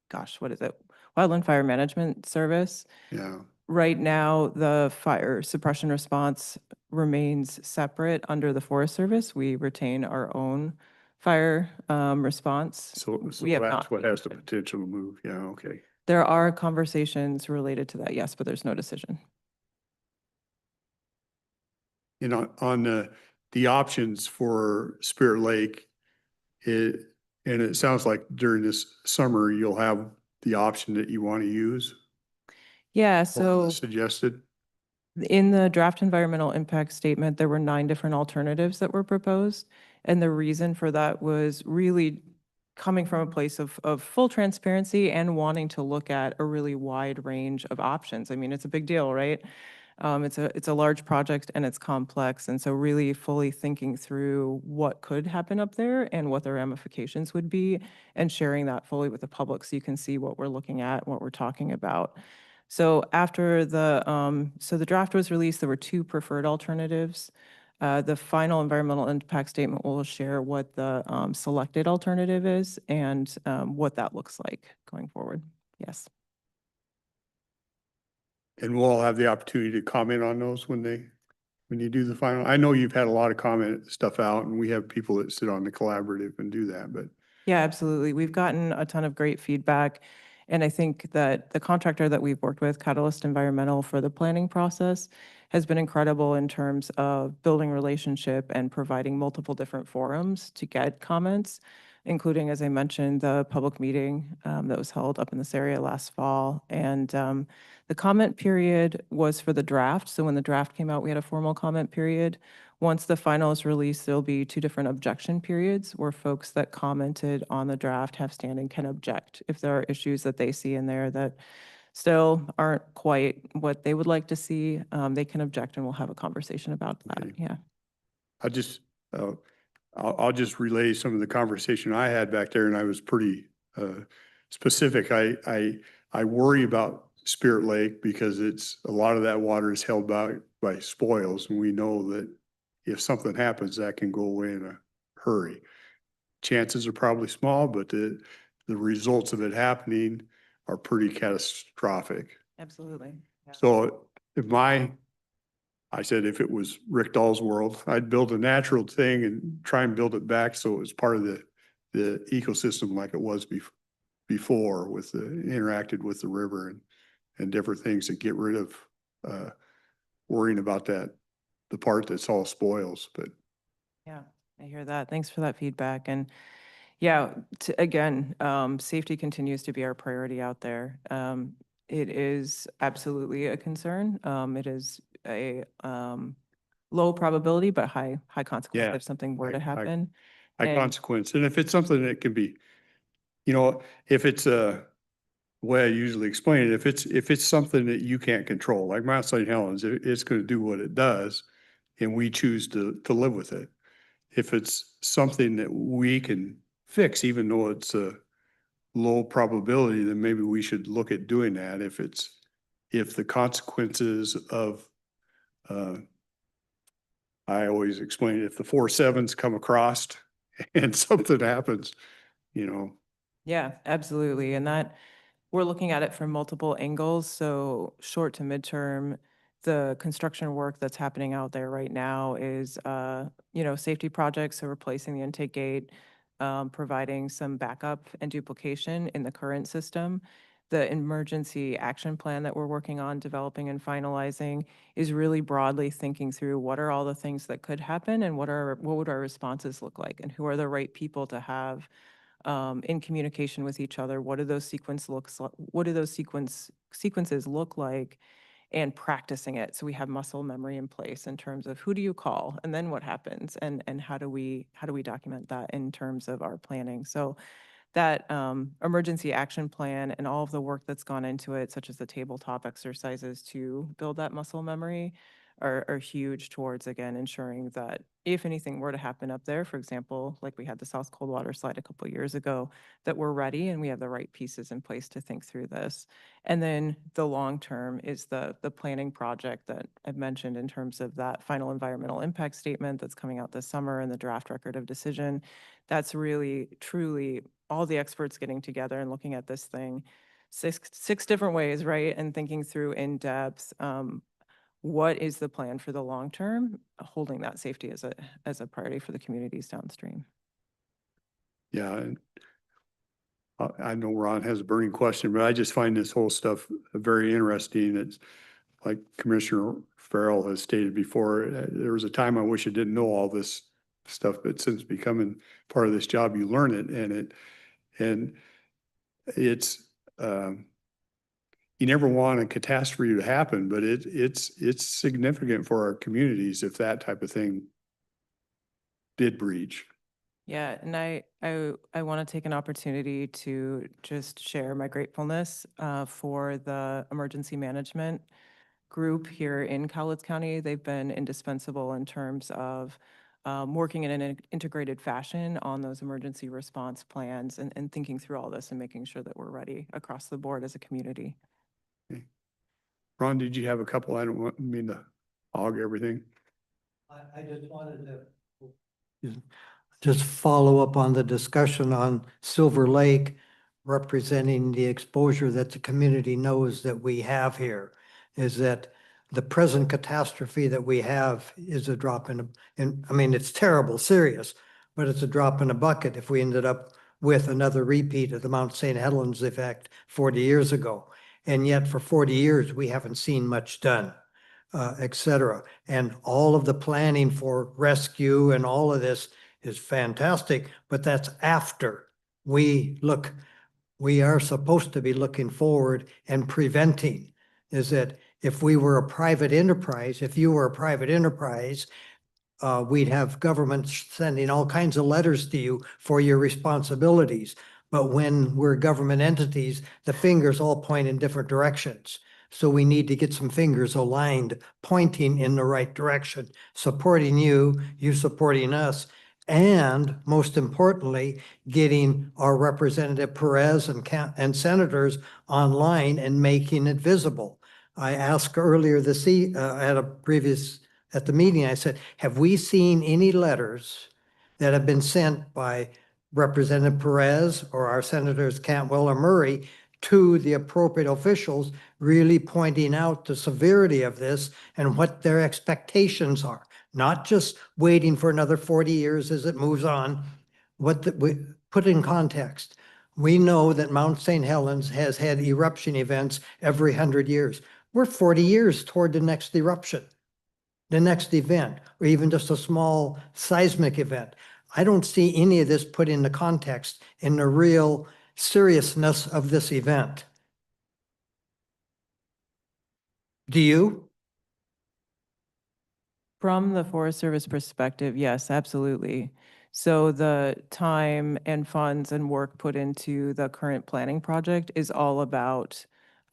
S10: gosh, what is it? Wildland Fire Management Service.
S2: Yeah.
S10: Right now, the fire suppression response remains separate under the Forest Service. We retain our own fire response.
S2: So
S10: We have
S2: that's
S10: not
S2: what has the
S10: changed it.
S2: potential to move. Yeah, okay.
S10: There are conversations related to that, yes, but there's no decision.
S2: You know, on the options for Spirit Lake, and it sounds like during this summer, you'll have the option that you want to use
S10: Yeah,
S2: or
S10: so
S2: suggested.
S10: in the draft environmental impact statement, there were 9 different alternatives that were proposed. And the reason for that was really coming from a place of full transparency and wanting to look at a really wide range of options. I mean, it's a big deal, right? It's a large project and it's complex. And so really fully thinking through what could happen up there and what the ramifications would be and sharing that fully with the public so you can see what we're looking at, what we're talking about. So after the draft was released, there were 2 preferred alternatives. The final environmental impact statement will share what the selected alternative is and what that looks like going forward. Yes.
S2: And we'll have the opportunity to comment on those when you do the final. I know you've had a lot of comment stuff out and we have people that sit on the collaborative and do that, but
S10: Yeah, absolutely. We've gotten a ton of great feedback. And I think that the contractor that we've worked with, Cowlitz Environmental, for the planning process has been incredible in terms of building relationship and providing multiple different forums to get comments, including, as I mentioned, the public meeting that was held up in this area last fall. And the comment period was for the draft. So when the draft came out, we had a formal comment period. Once the final is released, there'll be 2 different objection periods where folks that commented on the draft have standing can object if there are issues that they see in there that still aren't quite what they would like to see. They can object and we'll have a conversation about that.
S2: Okay.
S10: Yeah.
S2: I just, I'll just relay some of the conversation I had back there and I was pretty, specific. I worry about Spirit Lake because a lot of that water is held by spoils and we know that if something happens, that can go away in a hurry. Chances are probably small, but the results of it happening are pretty catastrophic.
S10: Absolutely. Yeah.
S2: So I said if it was Rick Dahl's world, I'd build a natural thing and try and build it back so it was part of the ecosystem like it was before with interacted with the river and different things to get rid of worrying about the part that's all spoils, but
S10: Yeah, I hear that. Thanks for that feedback. And yeah, again, safety continues to be our priority out there. It is absolutely a concern. It is a low probability, but high consequence
S2: Yeah,
S10: if something were to
S2: high-
S10: happen.
S2: high
S10: And
S2: consequence. And if it's something that can be, if it's the way I usually explain it, if it's something that you can't control, like Mount St. Helens, it's going to do what it does and we choose to live with it. If it's something that we can fix, even though it's a low probability, then maybe we should look at doing that. If the consequences of, I always explain it, if the 4 sevens come across and something happens,
S10: yeah, absolutely. And that we're looking at it from multiple angles. So short to midterm, the construction work that's happening out there right now is, safety projects, so replacing the intake gate, providing some backup and duplication in the current system. The emergency action plan that we're working on developing and finalizing is really broadly thinking through what are all the things that could happen and what would our responses look like and who are the right people to have in communication with each other. What do those sequences look like, and practicing it so we have muscle memory in place in terms of who do you call and then what happens and how do we document that in terms of our planning. So that emergency action plan and all of the work that's gone into it, such as the tabletop exercises to build that muscle memory, are huge towards, again, ensuring that if anything were to happen up there, for example, like we had the South Coldwater slide a couple years ago, that we're ready and we have the right pieces in place to think through this. And then the long term is the planning project that I've mentioned in terms of that final environmental impact statement that's coming out this summer and the draft record of decision. That's really, truly all the experts getting together and looking at this thing six different ways, right? And thinking through in depth, what is the plan for the long term, holding that safety as a priority for the communities downstream.
S2: Yeah, and I know Ron has a burning question, but I just find this whole stuff very interesting. It's like Commissioner Farrell has stated before, there was a time I wish I didn't know all this stuff, but since becoming part of this job, you learn it, and it's, you never want a catastrophe to happen, but it's significant for our communities if that type of thing did breach.
S10: Yeah, and I want to take an opportunity to just share my gratefulness for the emergency management group here in Cowlitz County. They've been indispensable in terms of working in an integrated fashion on those emergency response plans and thinking through all this and making sure that we're ready across the board as a community.
S2: Okay. Ron, did you have a couple? I don't mean to hog everything.
S8: I just wanted to just follow up on the discussion on Silver Lake representing the exposure that the community knows that we have here, is that the present catastrophe that we have is a drop I mean, it's terrible, serious, but it's a drop in a bucket if we ended up with another repeat of the Mount St. Helens effect 40 years ago. And yet for 40 years, we haven't seen much done. Et cetera. And all of the planning for rescue and all of this is fantastic, but that's after we are supposed to be looking forward and preventing. Is that if we were a private enterprise, if you were a private enterprise, we'd have government sending all kinds of letters to you for your responsibilities. But when we're government entities, the fingers all point in different directions. So we need to get some fingers aligned, pointing in the right direction, supporting you supporting us, and most importantly, getting our Representative Perez and senators online and making it visible. I asked earlier at the meeting, I said, have we seen any letters that have been sent by Representative Perez or our Senators Cantwell or Murray to the appropriate officials, really pointing out the severity of this and what their expectations are, not just waiting for another 40 years as it moves on. We put in context. We know that Mount St. Helens has had eruption events every 100 years. We're 40 years toward the next eruption, the next event, or even just a small seismic event. I don't see any of this put into context in the real seriousness of this event. Do you?
S10: From the Forest Service perspective, yes, absolutely. So the time and funds and work put into the current planning project is all about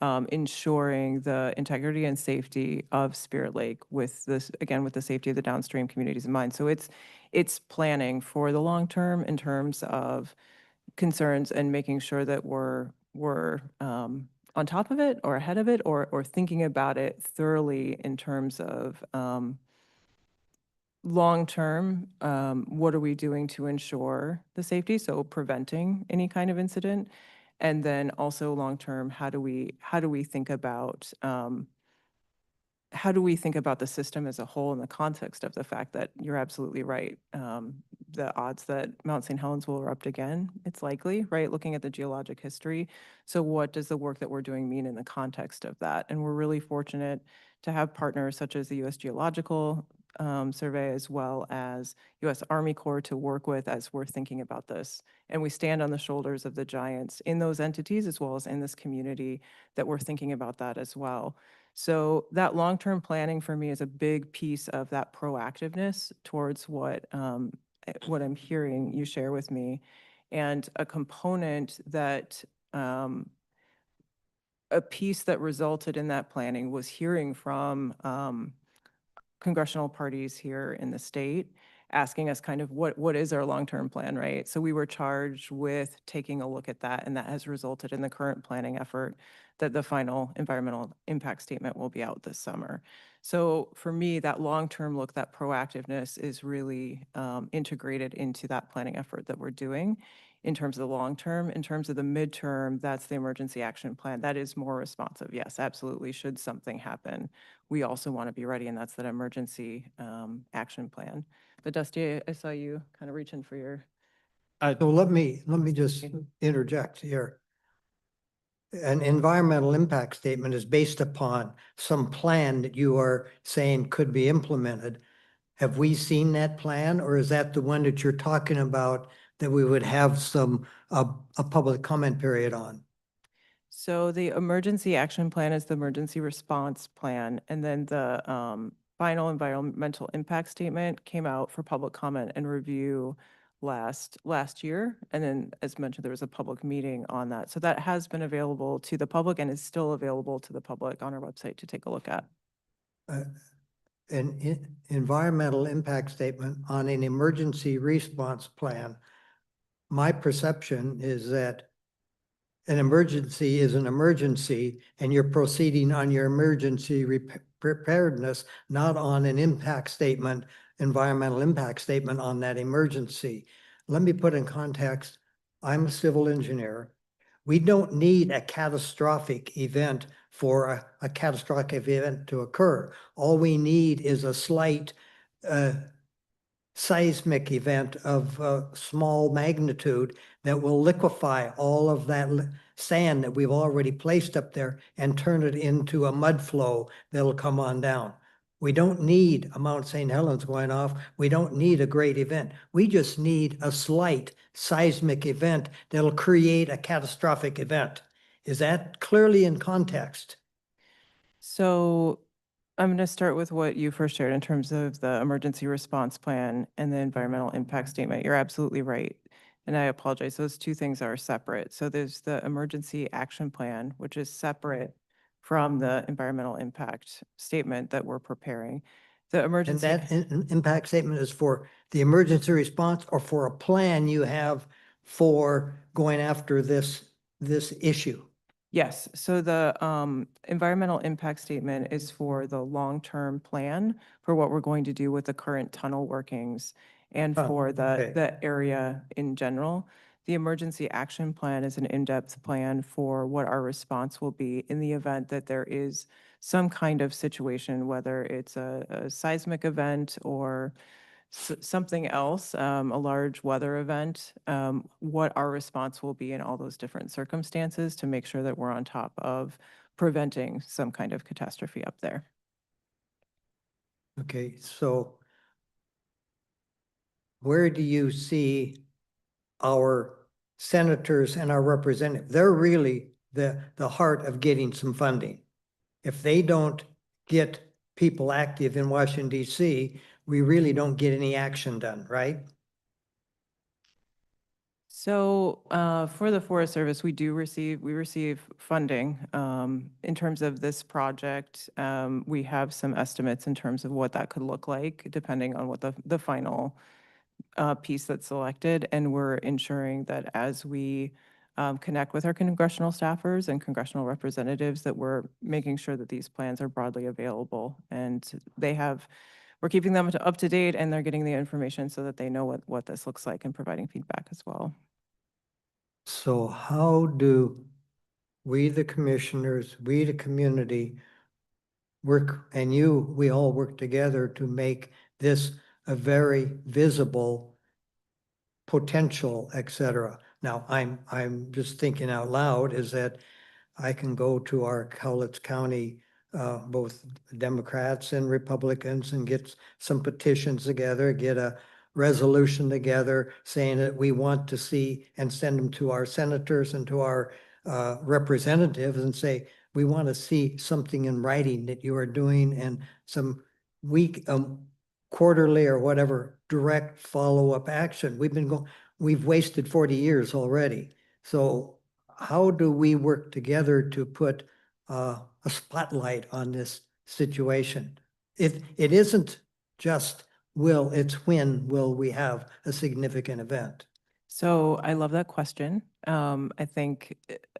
S10: ensuring the integrity and safety of Spirit Lake with this, again, with the safety of the downstream communities in mind. So it's planning for the long term in terms of concerns and making sure that we're on top of it or ahead of it or thinking about it thoroughly in terms of long-term, what are we doing to ensure the safety? So preventing any kind of incident. And then also long-term, how do we think about the system as a whole in the context of the fact that you're absolutely right. The odds that Mount St. Helens will erupt again, it's likely, right? Looking at the geologic history. So what does the work that we're doing mean in the context of that? And we're really fortunate to have partners such as the U.S. Geological Survey, as well as U.S. Army Corps to work with as we're thinking about this. And we stand on the shoulders of the giants in those entities as well as in this community that we're thinking about that as well. So that long-term planning for me is a big piece of that proactiveness towards what I'm hearing you share with me. And a component that, a piece that resulted in that planning was hearing from congressional parties here in the state asking us kind of what is our long-term plan, right? So we were charged with taking a look at that, and that has resulted in the current planning effort that the final environmental impact statement will be out this summer. So for me, that long-term look, that proactiveness is really integrated into that planning effort that we're doing. in terms of the long term. In terms of the midterm, that's the emergency action plan. That is more responsive. Yes, absolutely. Should something happen, we also want to be ready, and that's that emergency action plan. But Dusty, I saw you kind of reaching for your.
S8: So let me just interject here. An environmental impact statement is based upon some plan that you are saying could be implemented. Have we seen that plan, or is that the one that you're talking about that we would have some, a public comment period on?
S10: So the emergency action plan is the emergency response plan, and then the final environmental impact statement came out for public comment and review last year. And then, as mentioned, there was a public meeting on that. So that has been available to the public and is still available to the public on our website to take a look at.
S8: An environmental impact statement on an emergency response plan. My perception is that an emergency is an emergency, and you're proceeding on your emergency preparedness, not on an impact statement, environmental impact statement on that emergency. Let me put in context, I'm a civil engineer. We don't need a catastrophic event for a catastrophic event to occur. All we need is a slight seismic event of small magnitude that will liquefy all of that sand that we've already placed up there and turn it into a mud flow that'll come on down. We don't need a Mount St. Helens going off. We don't need a great event. We just need a slight seismic event that'll create a catastrophic event. Is that clearly in context?
S10: So I'm going to start with what you first shared in terms of the emergency response plan and the environmental impact statement. You're absolutely right. And I apologize. Those two things are separate. So there's the emergency action plan, which is separate from the environmental impact statement that we're preparing. The
S8: And
S10: emergency.
S8: that impact statement is for the emergency response or for a plan you have for going after this issue?
S10: Yes, so the environmental impact statement is for the long-term plan for what we're going to do with the current tunnel workings and
S8: Oh,
S10: for
S8: okay.
S10: the area in general. The emergency action plan is an in-depth plan for what our response will be in the event that there is some kind of situation, whether it's a seismic event or something else, a large weather event, what our response will be in all those different circumstances to make sure that we're on top of preventing some kind of catastrophe up there.
S8: Okay, so where do you see our senators and our representatives? They're really the heart of getting some funding. If they don't get people active in Washington, D.C., we really don't get any action done, right?
S10: So for the Forest Service, we receive funding. In terms of this project, we have some estimates in terms of what that could look like, depending on what the final piece that's selected. And we're ensuring that as we connect with our congressional staffers and congressional representatives, that we're making sure that these plans are broadly available. And we're keeping them up to date, and they're getting the information so that they know what this looks like and providing feedback as well.
S8: So how do we, the commissioners, we, the community, work, and we all work together to make this a very visible potential, et cetera? Now, I'm just thinking out loud is that I can go to our Cowlitz County, both Democrats and Republicans, and get some petitions together, get a resolution together saying that we want to see and send them to our senators and to our representatives and say, we want to see something in writing that you are doing and some quarterly or whatever direct follow-up action. We've wasted 40 years already. So how do we work together to put a spotlight on this situation? It isn't just it's when will we have a significant event?
S10: So I love that question. I think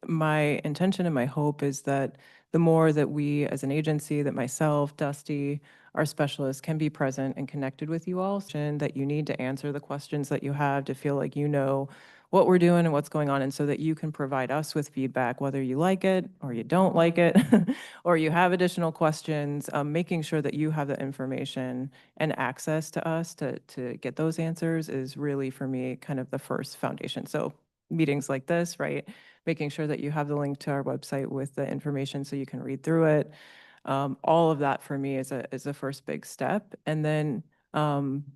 S10: my intention and my hope is that the more that we as an agency, that myself, Dusty, our specialists can be present and connected with you all, that you need to answer the questions that you have to feel like you know what we're doing and what's going on, and so that you can provide us with feedback, whether you like it or you don't like it, or you have additional questions, making sure that you have the information and access to us to get those answers is really, for me, kind of the first foundation. So meetings like this, right? Making sure that you have the link to our website with the information so you can read through it. All of that for me is a first big step. And then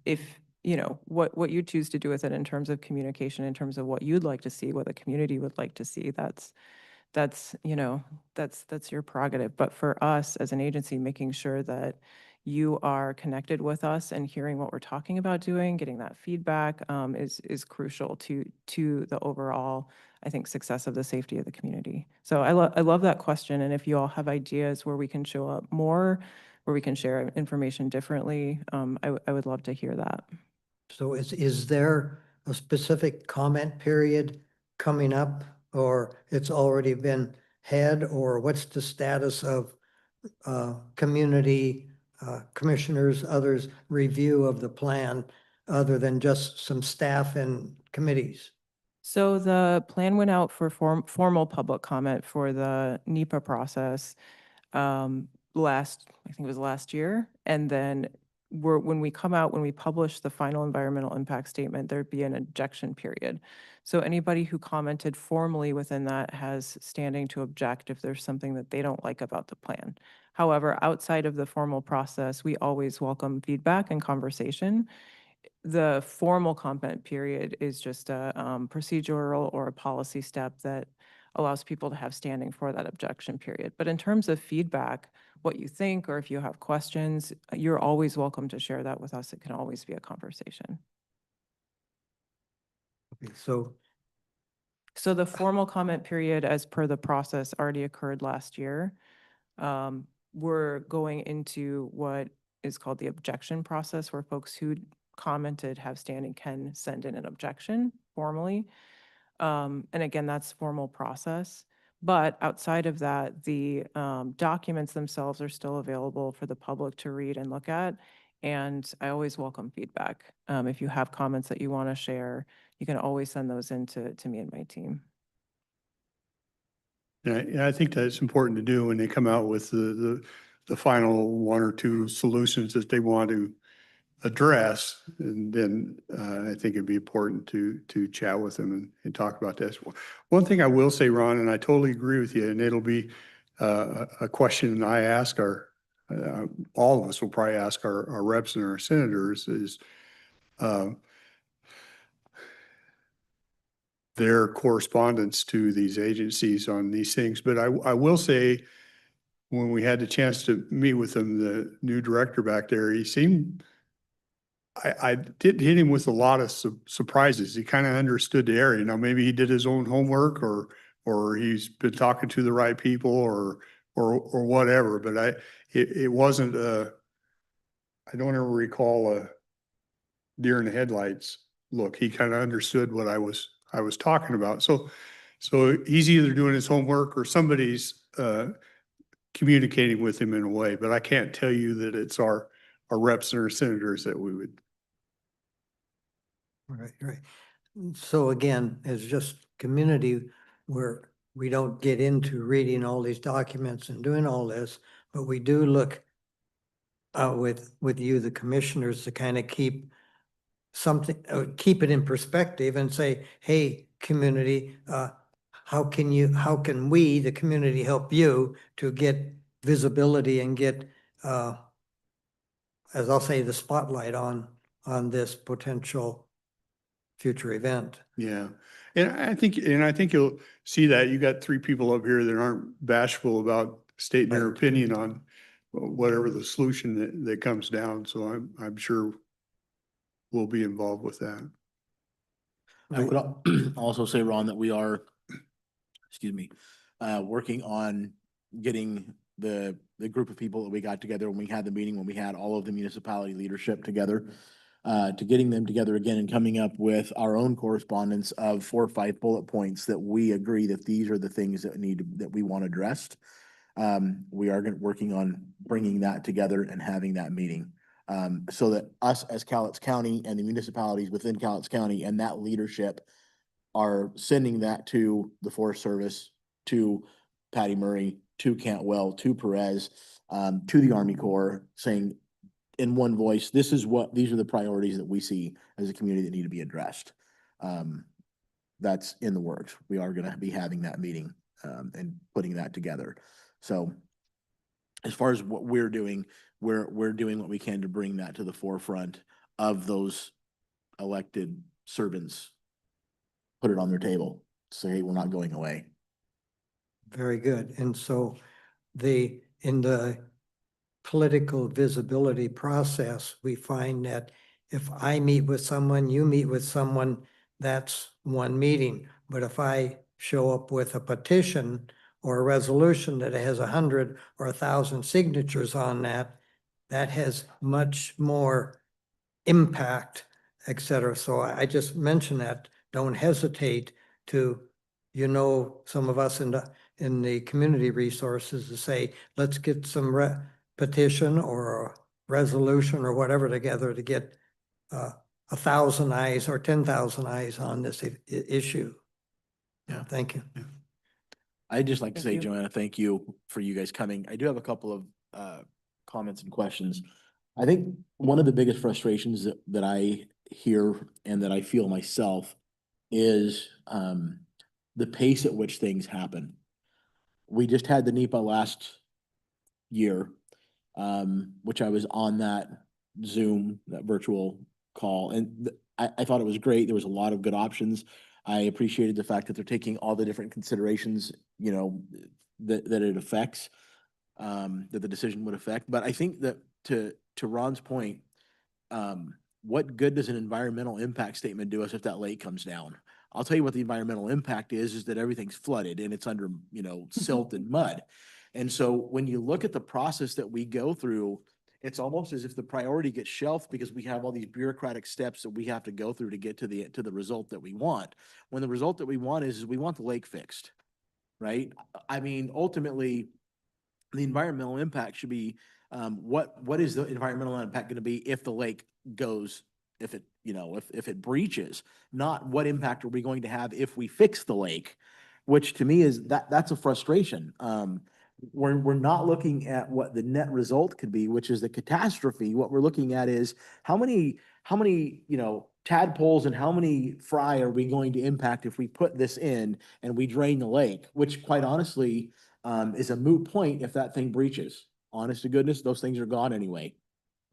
S10: if, you know, what you choose to do with it in terms of communication, in terms of what you'd like to see, what the community would like to see, that's, you know, that's your prerogative. But for us as an agency, making sure that you are connected with us and hearing what we're talking about doing, getting that feedback is crucial to the overall, I think, success of the safety of the community. So I love that question. And if you all have ideas where we can show up more, where we can share information differently, I would love to hear that.
S8: So is there a specific comment period coming up, or it's already been had, or what's the status of community commissioners, others' review of the plan, other than just some staff and committees?
S10: So the plan went out for formal public comment for the NEPA process I think it was last year. And then when we come out, when we publish the final environmental impact statement, there'd be an objection period. So anybody who commented formally within that has standing to object if there's something that they don't like about the plan. However, outside of the formal process, we always welcome feedback and conversation. The formal comment period is just a procedural or a policy step that allows people to have standing for that objection period. But in terms of feedback, what you think, or if you have questions, you're always welcome to share that with us. It can always be a conversation.
S8: Okay, so
S10: So the formal comment period, as per the process, already occurred last year. We're going into what is called the objection process, where folks who commented have standing can send in an objection formally. And again, that's formal process. But outside of that, the documents themselves are still available for the public to read and look at. And I always welcome feedback. If you have comments that you want to share, you can always send those in to me and my team.
S2: Yeah, I think that's important to do when they come out with the final one or two solutions that they want to address. And then I think it'd be important to chat with them and talk about this. One thing I will say, Ron, and I totally agree with you, and it'll be a question I ask all of us will probably ask our reps and our senators is their correspondence to these agencies on these things. But I will say, when we had the chance to meet with him, the new director back there, he seemed, I did hit him with a lot of surprises. He kind of understood the area. Now, maybe he did his own homework or he's been talking to the right people or whatever, but it wasn't I don't ever recall a deer in the headlights look. He kind of understood what I was talking about. So he's either doing his homework or somebody's communicating with him in a way, but I can't tell you that it's our reps and our senators that we would.
S8: Right. So again, it's just community where we don't get into reading all these documents and doing all this, but we do look with you, the commissioners, to kind of keep something, keep it in perspective and say, hey, community, how can we, the community, help you to get visibility and get, as I'll say, the spotlight on this potential future event.
S2: Yeah. And I think you'll see that you got three people up here that aren't bashful about stating their
S8: Right.
S2: opinion on whatever the solution that comes down. So I'm sure we'll be involved with that.
S4: I would also say, Ron, that we are, excuse me, working on getting the group of people that we got together when we had the meeting, when we had all of the municipality leadership together, to getting them together again and coming up with our own correspondence of 4 or 5 bullet points that we agree that these are the things that we want addressed. We are working on bringing that together and having that meeting. So that us as Cowlitz County and the municipalities within Cowlitz County and that leadership are sending that to the Forest Service, to Patty Murray, to Cantwell, to Perez, to the Army Corps, saying in one voice, these are the priorities that we see as a community that need to be addressed. That's in the works. We are gonna be having that meeting, and putting that together. So as far as what we're doing, we're doing what we can to bring that to the forefront of those elected servants. Put it on their table, say, hey, we're not going away.
S8: Very good. And so in the political visibility process, we find that if I meet with someone, you meet with someone, that's one meeting. But if I show up with a petition or a resolution that has 100 or 1,000 signatures on that, that has much more impact, et cetera. So I just mention that, don't hesitate to, some of us in the community resources to say, let's get some petition or a resolution or whatever together to get 1,000 eyes or 10,000 eyes on this issue.
S4: Yeah.
S8: Thank you.
S4: I'd just like to
S10: Thank
S4: say,
S10: you.
S4: Joanna, thank you for you guys coming. I do have a couple of comments and questions. I think one of the biggest frustrations that I hear and that I feel myself is the pace at which things happen. We just had the NEPA last year, which I was on that Zoom, that virtual call, and I thought it was great. There was a lot of good options. I appreciated the fact that they're taking all the different considerations, that it affects, that the decision would affect. But I think that to Ron's point, what good does an environmental impact statement do us if that lake comes down? I'll tell you what the environmental impact is that everything's flooded and it's under, silt and mud. And so when you look at the process that we go through, it's almost as if the priority gets shelved because we have all these bureaucratic steps that we have to go through to get to the result that we want. When the result that we want is we want the lake fixed, right? I mean, ultimately, the environmental impact should be, what is the environmental impact going to be if the lake goes, if it breaches, not what impact are we going to have if we fix the lake, which to me is that's a frustration. We're not looking at what the net result could be, which is the catastrophe. What we're looking at is how many, tadpoles and how many fry are we going to impact if we put this in and we drain the lake, which quite honestly, is a moot point if that thing breaches. Honest to goodness, those things are gone anyway,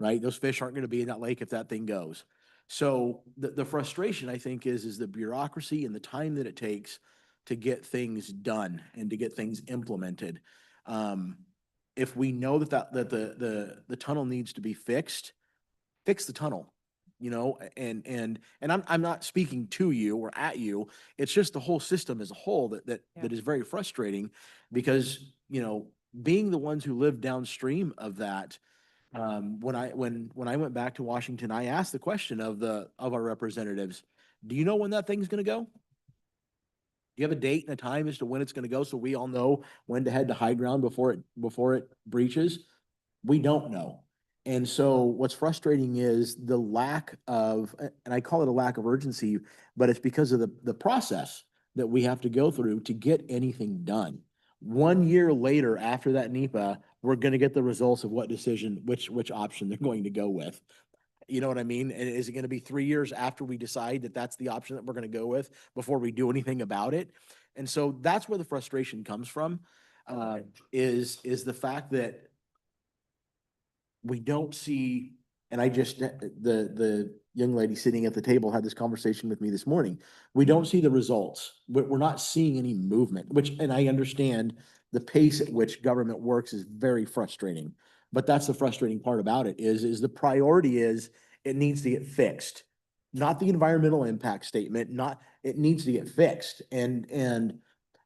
S4: right? Those fish aren't going to be in that lake if that thing goes. So the frustration, I think, is the bureaucracy and the time that it takes to get things done and to get things implemented. If we know that the tunnel needs to be fixed, fix the tunnel. And I'm not speaking to you or at you. It's just the whole system as a whole that is very frustrating because, being the ones who live downstream of that, when I went back to Washington, I asked the question of our representatives, do you know when that thing's gonna go? Do you have a date and a time as to when it's gonna go so we all know when to head to high ground before it breaches? We don't know. And so what's frustrating is the lack of, and I call it a lack of urgency, but it's because of the process that we have to go through to get anything done. 1 year later, after that NEPA, we're gonna get the results of what decision, which option they're going to go with. You know what I mean? And is it gonna be 3 years after we decide that that's the option that we're gonna go with before we do anything about it? And so that's where the frustration comes from, is the fact that we don't see, and I just, the young lady sitting at the table had this conversation with me this morning. We don't see the results. We're not seeing any movement, and I understand the pace at which government works is very frustrating. But that's the frustrating part about it is the priority is it needs to get fixed. Not the environmental impact statement, it needs to get fixed. And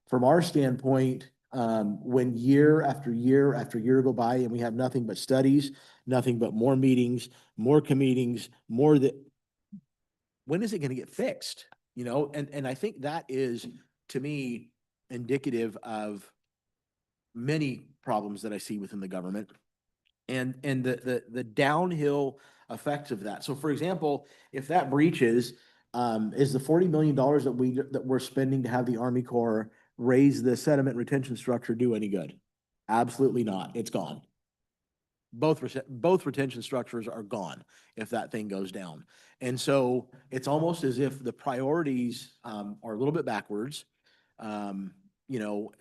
S4: from our standpoint, when year after year after year go by and we have nothing but studies, nothing but more meetings, more committees, when is it going to get fixed? And I think that is, to me, indicative of many problems that I see within the government and the downhill effects of that. So for example, if that breaches, is the $40 million that we're spending to have the Army Corps raise the sediment retention structure do any good? Absolutely not. It's gone. Both retention structures are gone if that thing goes down. And so it's almost as if the priorities are a little bit backwards. You know,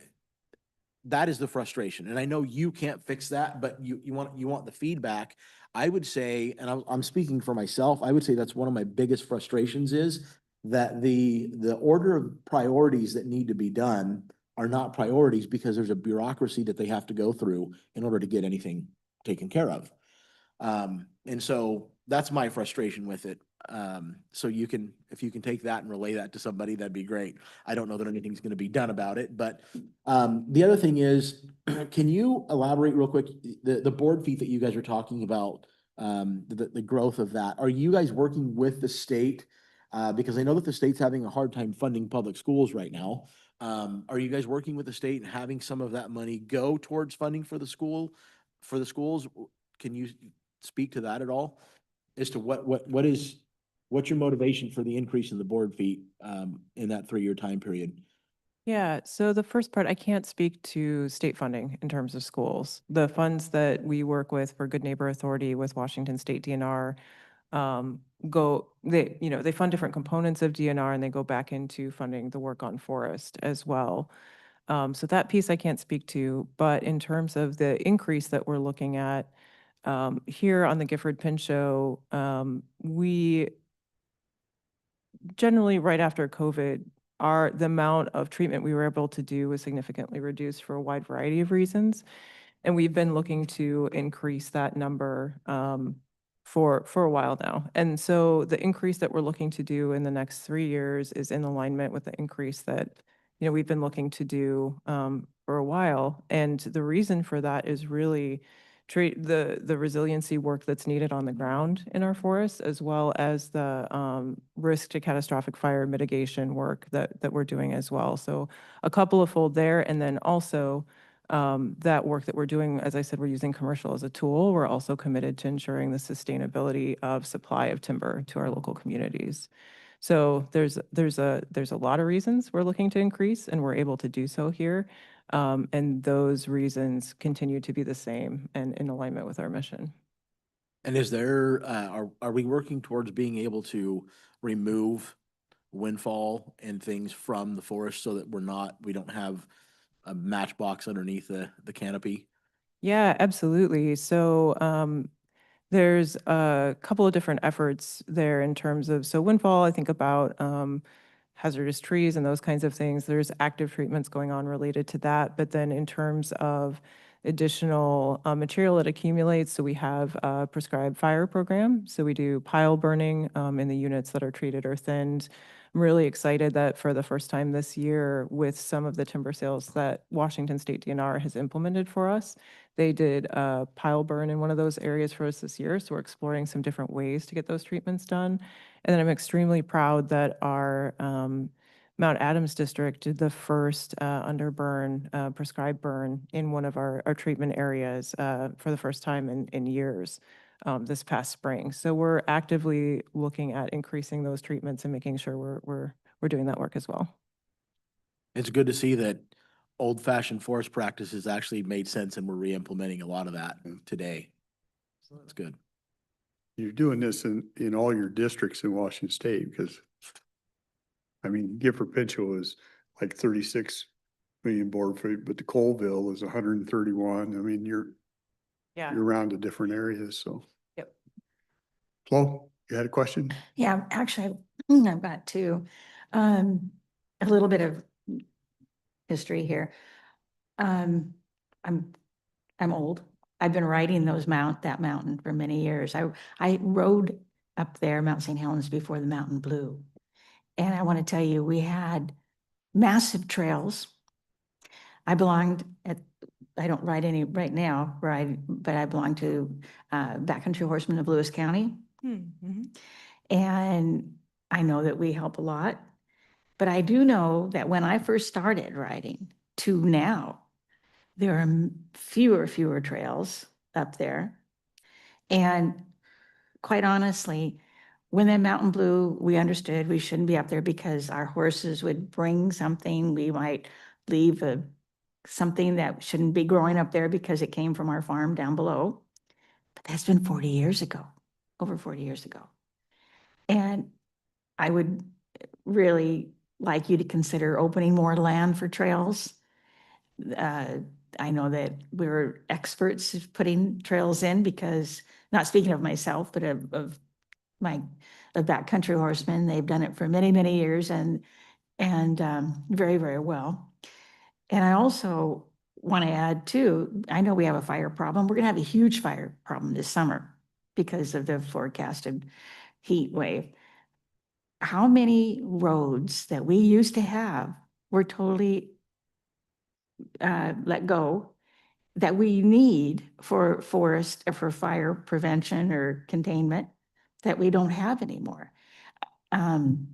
S4: that is the frustration. And I know you can't fix that, but you want the feedback. I would say, and I'm speaking for myself, I would say that's one of my biggest frustrations is that the order of priorities that need to be done are not priorities because there's a bureaucracy that they have to go through in order to get anything taken care of. And so that's my frustration with it. So if you can take that and relay that to somebody, that'd be great. I don't know that anything's going to be done about it, but the other thing is, can you elaborate real quick, the board feet that you guys are talking about, the growth of that? Are you guys working with the state? Because I know that the state's having a hard time funding public schools right now. Are you guys working with the state and having some of that money go towards funding for the schools? Can you speak to that at all? As to what's your motivation for the increase in the board feet in that 3-year time period?
S10: Yeah, so the first part, I can't speak to state funding in terms of schools. The funds that we work with for Good Neighbor Authority with Washington State DNR they fund different components of DNR and they go back into funding the work on forest as well. So that piece I can't speak to, but in terms of the increase that we're looking at here on the Gifford Pinchot, we generally right after COVID, the amount of treatment we were able to do was significantly reduced for a wide variety of reasons. And we've been looking to increase that number for a while now. And so the increase that we're looking to do in the next 3 years is in alignment with the increase that we've been looking to do for a while. And the reason for that is really the resiliency work that's needed on the ground in our forests, as well as the risk to catastrophic fire mitigation work that we're doing as well. So a couple of fold there, and then also that work that we're doing, as I said, we're using commercial as a tool. We're also committed to ensuring the sustainability of supply of timber to our local communities. So there's a lot of reasons we're looking to increase, and we're able to do so here. And those reasons continue to be the same and in alignment with our mission.
S4: And is there, are we working towards being able to remove windfall and things from the forest so that we don't have a matchbox underneath the canopy?
S10: Yeah, absolutely. So there's a couple of different efforts there in terms of, so windfall, I think about hazardous trees and those kinds of things. There's active treatments going on related to that. But then in terms of additional material that accumulates, so we have a prescribed fire program. So we do pile burning in the units that are treated or thinned. I'm really excited that for the first time this year, with some of the timber sales that Washington State DNR has implemented for us, they did a pile burn in one of those areas for us this year. So we're exploring some different ways to get those treatments done. And then I'm extremely proud that our Mount Adams district did the first underburn, prescribed burn in one of our treatment areas for the first time in years this past spring. So we're actively looking at increasing those treatments and making sure we're doing that work as well.
S4: It's good to see that old-fashioned forest practices actually made sense and we're re-implementing a lot of that today. So that's good.
S2: You're doing this in all your districts in Washington State because, I mean, Gifford Pinchot is like 36 million board feet, but the Colville is 131. I mean, you're around to different areas, so.
S10: Yep.
S2: Flo, you had a question?
S7: Yeah, actually, I've got two. A little bit of history here. I'm old. I've been riding that mountain for many years. I rode up there, Mount St. Helens, before the mountain blew. And I want to tell you, we had massive trails. I don't ride any right now, but I belong to Backcountry Horsemen of Lewis County.
S10: Mm-hmm.
S7: And I know that we help a lot. But I do know that when I first started riding to now, there are fewer trails up there. And quite honestly, when that mountain blew, we understood we shouldn't be up there because our horses would bring something. We might leave something that shouldn't be growing up there because it came from our farm down below. But that's been 40 years ago, over 40 years ago. And I would really like you to consider opening more land for trails. I know that we're experts of putting trails in because, not speaking of myself, but of backcountry horsemen, they've done it for many, many years and very, very well. And I also want to add too, I know we have a fire problem. We're going to have a huge fire problem this summer because of the forecasted heat wave. How many roads that we used to have were totally let go that we need for forest or for fire prevention or containment that we don't have anymore? From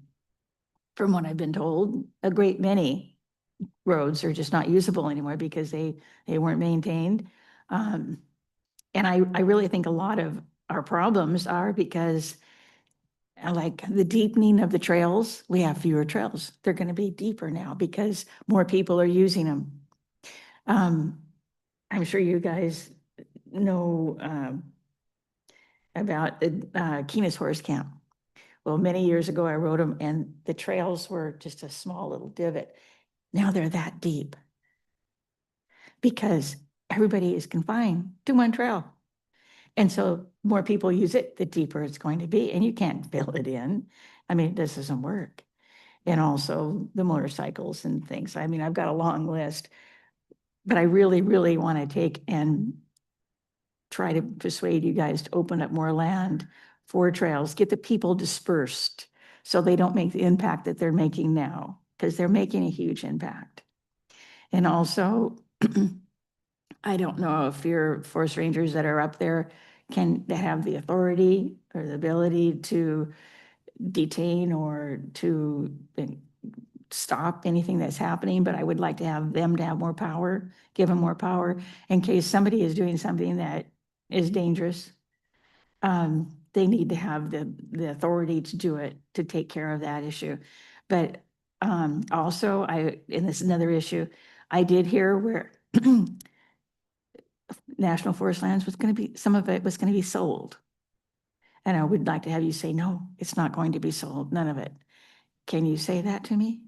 S7: what I've been told, a great many roads are just not usable anymore because they weren't maintained. And I really think a lot of our problems are because like the deepening of the trails, we have fewer trails. They're going to be deeper now because more people are using them. I'm sure you guys know about the Keenest Horse Camp. Well, many years ago, I rode them and the trails were just a small little divot. Now they're that deep because everybody is confined to one trail. And so more people use it, the deeper it's going to be, and you can't fill it in. I mean, this doesn't work. And also the motorcycles and things. I mean, I've got a long list, but I really, really want to take and try to persuade you guys to open up more land for trails, get the people dispersed so they don't make the impact that they're making now, because they're making a huge impact. And also, I don't know if your forest rangers that are up there that have the authority or the ability to detain or to stop anything that's happening, but I would like to have them to have more power, give them more power in case somebody is doing something that is dangerous. They need to have the authority to do it, to take care of that issue. But also, and this is another issue, I did hear where National Forest Lands was going to be, some of it was going to be sold. And I would like to have you say, no, it's not going to be sold, none of it. Can you say that to me?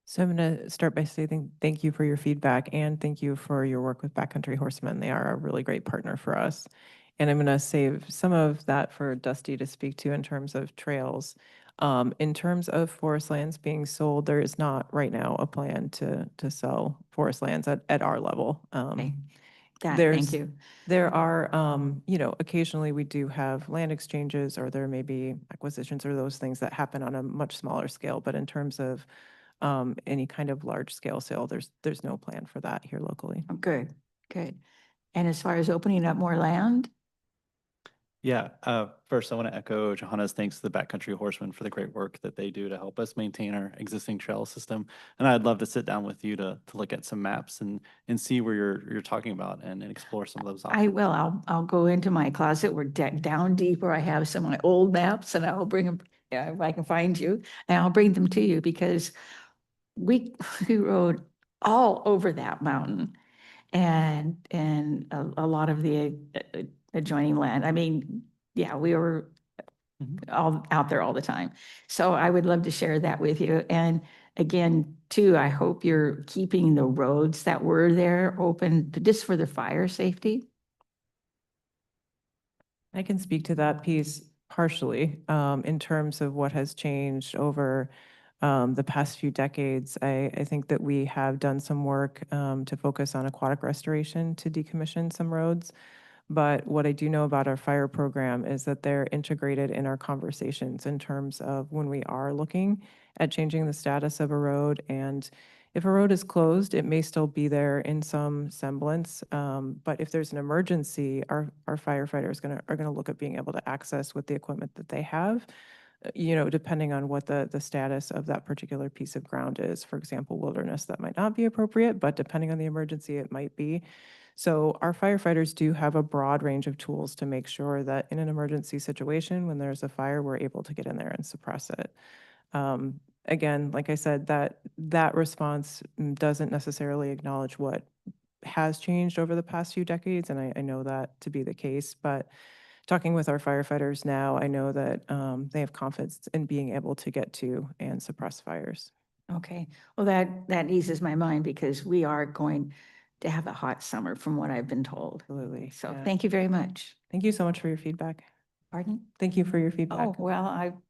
S10: So I'm going to start by saying thank you for your feedback and thank you for your work with Backcountry Horsemen. They are a really great partner for us. And I'm going to save some of that for Dusty to speak to in terms of trails. In terms of forest lands being sold, there is not right now a plan to sell forest lands at our level.
S7: Okay. Thank
S10: There's-
S7: you.
S10: There are, occasionally we do have land exchanges or there may be acquisitions or those things that happen on a much smaller scale. But in terms of any kind of large scale sale, there's no plan for that here locally.
S7: Oh, good, good. And as far as opening up more land,
S11: Yeah, first I want to echo Johanna's thanks to the Backcountry Horsemen for the great work that they do to help us maintain our existing trail system. And I'd love to sit down with you to look at some maps and see where you're talking about and explore some of those options.
S7: I will. I'll go into my closet. We're down deep where I have some of my old maps, and I'll bring them, if I can find you, and I'll bring them to you because we rode all over that mountain and a lot of the adjoining land. I mean, yeah, we were all out there all the time. So I would love to share that with you. And again, too, I hope you're keeping the roads that were there open just for the fire safety.
S10: I can speak to that piece partially in terms of what has changed over the past few decades. I think that we have done some work to focus on aquatic restoration to decommission some roads. But what I do know about our fire program is that they're integrated in our conversations in terms of when we are looking at changing the status of a road. And if a road is closed, it may still be there in some semblance. But if there's an emergency, our firefighters are gonna look at being able to access with the equipment that they have, depending on what the status of that particular piece of ground is. For example, wilderness, that might not be appropriate, but depending on the emergency, it might be. So our firefighters do have a broad range of tools to make sure that in an emergency situation, when there's a fire, we're able to get in there and suppress it. Again, like I said, that response doesn't necessarily acknowledge what has changed over the past few decades, and I know that to be the case, but talking with our firefighters now, I know that they have confidence in being able to get to and suppress fires.
S7: Okay, well, that eases my mind because we are going to have a hot summer from what I've been told.
S10: Absolutely.
S7: So
S10: yeah.
S7: thank you very much.
S10: Thank you so much for your feedback.
S7: Pardon?
S10: Thank you for your
S7: Oh,
S10: feedback.
S7: well,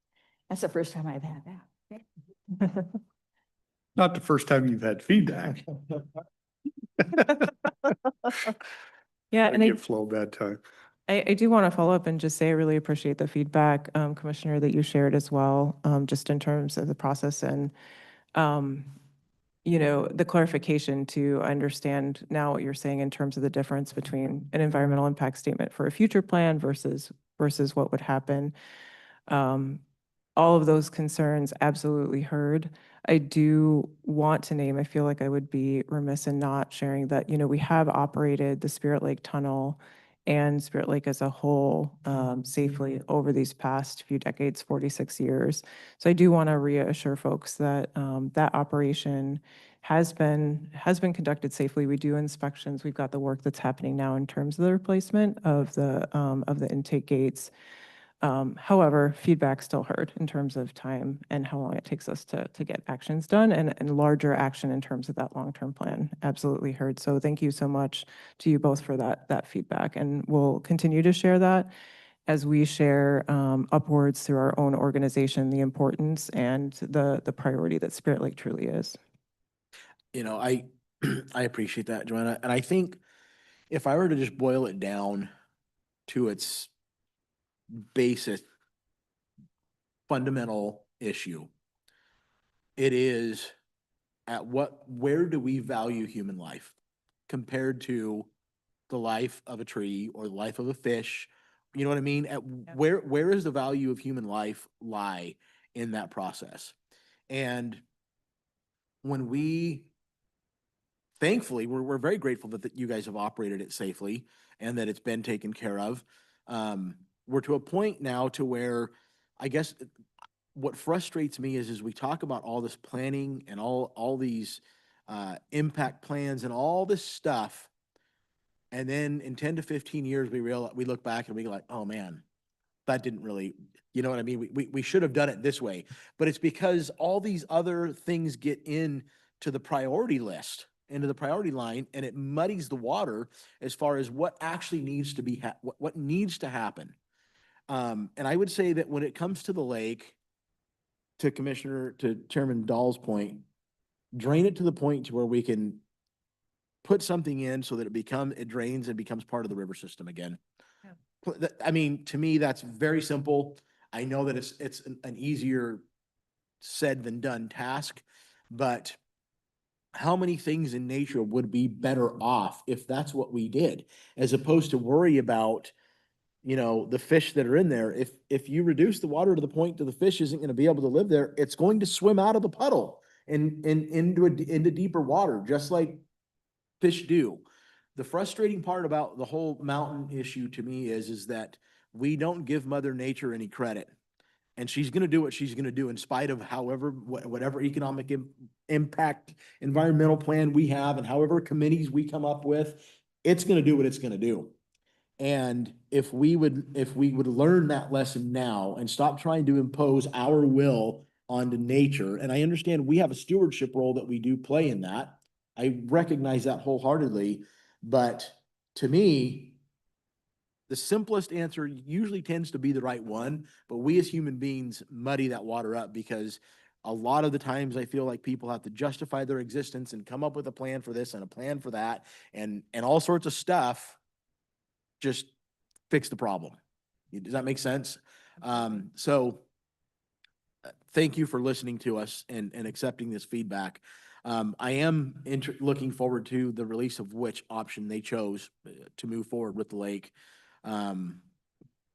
S7: that's the first time I've had that.
S2: Not the first time you've had feedback.
S10: Yeah,
S2: I
S10: and I
S2: give Flo a bad time.
S10: I do want to follow up and just say I really appreciate the feedback, Commissioner, that you shared as well, just in terms of the process and, the clarification to understand now what you're saying in terms of the difference between an environmental impact statement for a future plan versus what would happen. All of those concerns absolutely heard. I do want to name, I feel like I would be remiss in not sharing that, we have operated the Spirit Lake Tunnel and Spirit Lake as a whole safely over these past few decades, 46 years. So I do want to reassure folks that that operation has been conducted safely. We do inspections. We've got the work that's happening now in terms of the replacement of the intake gates. However, feedback still heard in terms of time and how long it takes us to get actions done and larger action in terms of that long-term plan. Absolutely heard. So thank you so much to you both for that feedback. And we'll continue to share that as we share upwards through our own organization, the importance and the priority that Spirit Lake truly is.
S4: I I appreciate that, Joanna. And I think if I were to just boil it down to its basic fundamental issue, it is where do we value human life compared to the life of a tree or the life of a fish? You know what I mean? Where is the value of human life lie in that process? And when thankfully, we're very grateful that you guys have operated it safely and that it's been taken care of. We're to a point now to where I guess what frustrates me is we talk about all this planning and all these impact plans and all this stuff. And then in 10 to 15 years, we look back and we go like, oh man, that didn't really, you know what I mean? We should have done it this way. But it's because all these other things get into the priority list, into the priority line, and it muddies the water as far as what actually needs to be, what needs to happen. And I would say that when it comes to the lake, to Chairman Dahl's point, drain it to the point to where we can put something in so that it drains and becomes part of the river system again. Yeah. I mean, to me, that's very simple. I know that it's an easier said than done task, but how many things in nature would be better off if that's what we did, as opposed to worry about, the fish that are in there. If you reduce the water to the point that the fish isn't going to be able to live there, it's going to swim out of the puddle and into deeper water, just like fish do. The frustrating part about the whole mountain issue to me is that we don't give Mother Nature any credit. And she's going to do what she's going to do in spite of whatever economic impact environmental plan we have and however committees we come up with, it's going to do what it's going to do. And if we would learn that lesson now and stop trying to impose our will onto nature, and I understand we have a stewardship role that we do play in that. I recognize that wholeheartedly, but to me, the simplest answer usually tends to be the right one, but we as human beings muddy that water up because a lot of the times I feel like people have to justify their existence and come up with a plan for this and a plan for that and all sorts of stuff just fix the problem. Does that make sense? So thank you for listening to us and accepting this feedback. I am looking forward to the release of which option they chose to move forward with the lake. And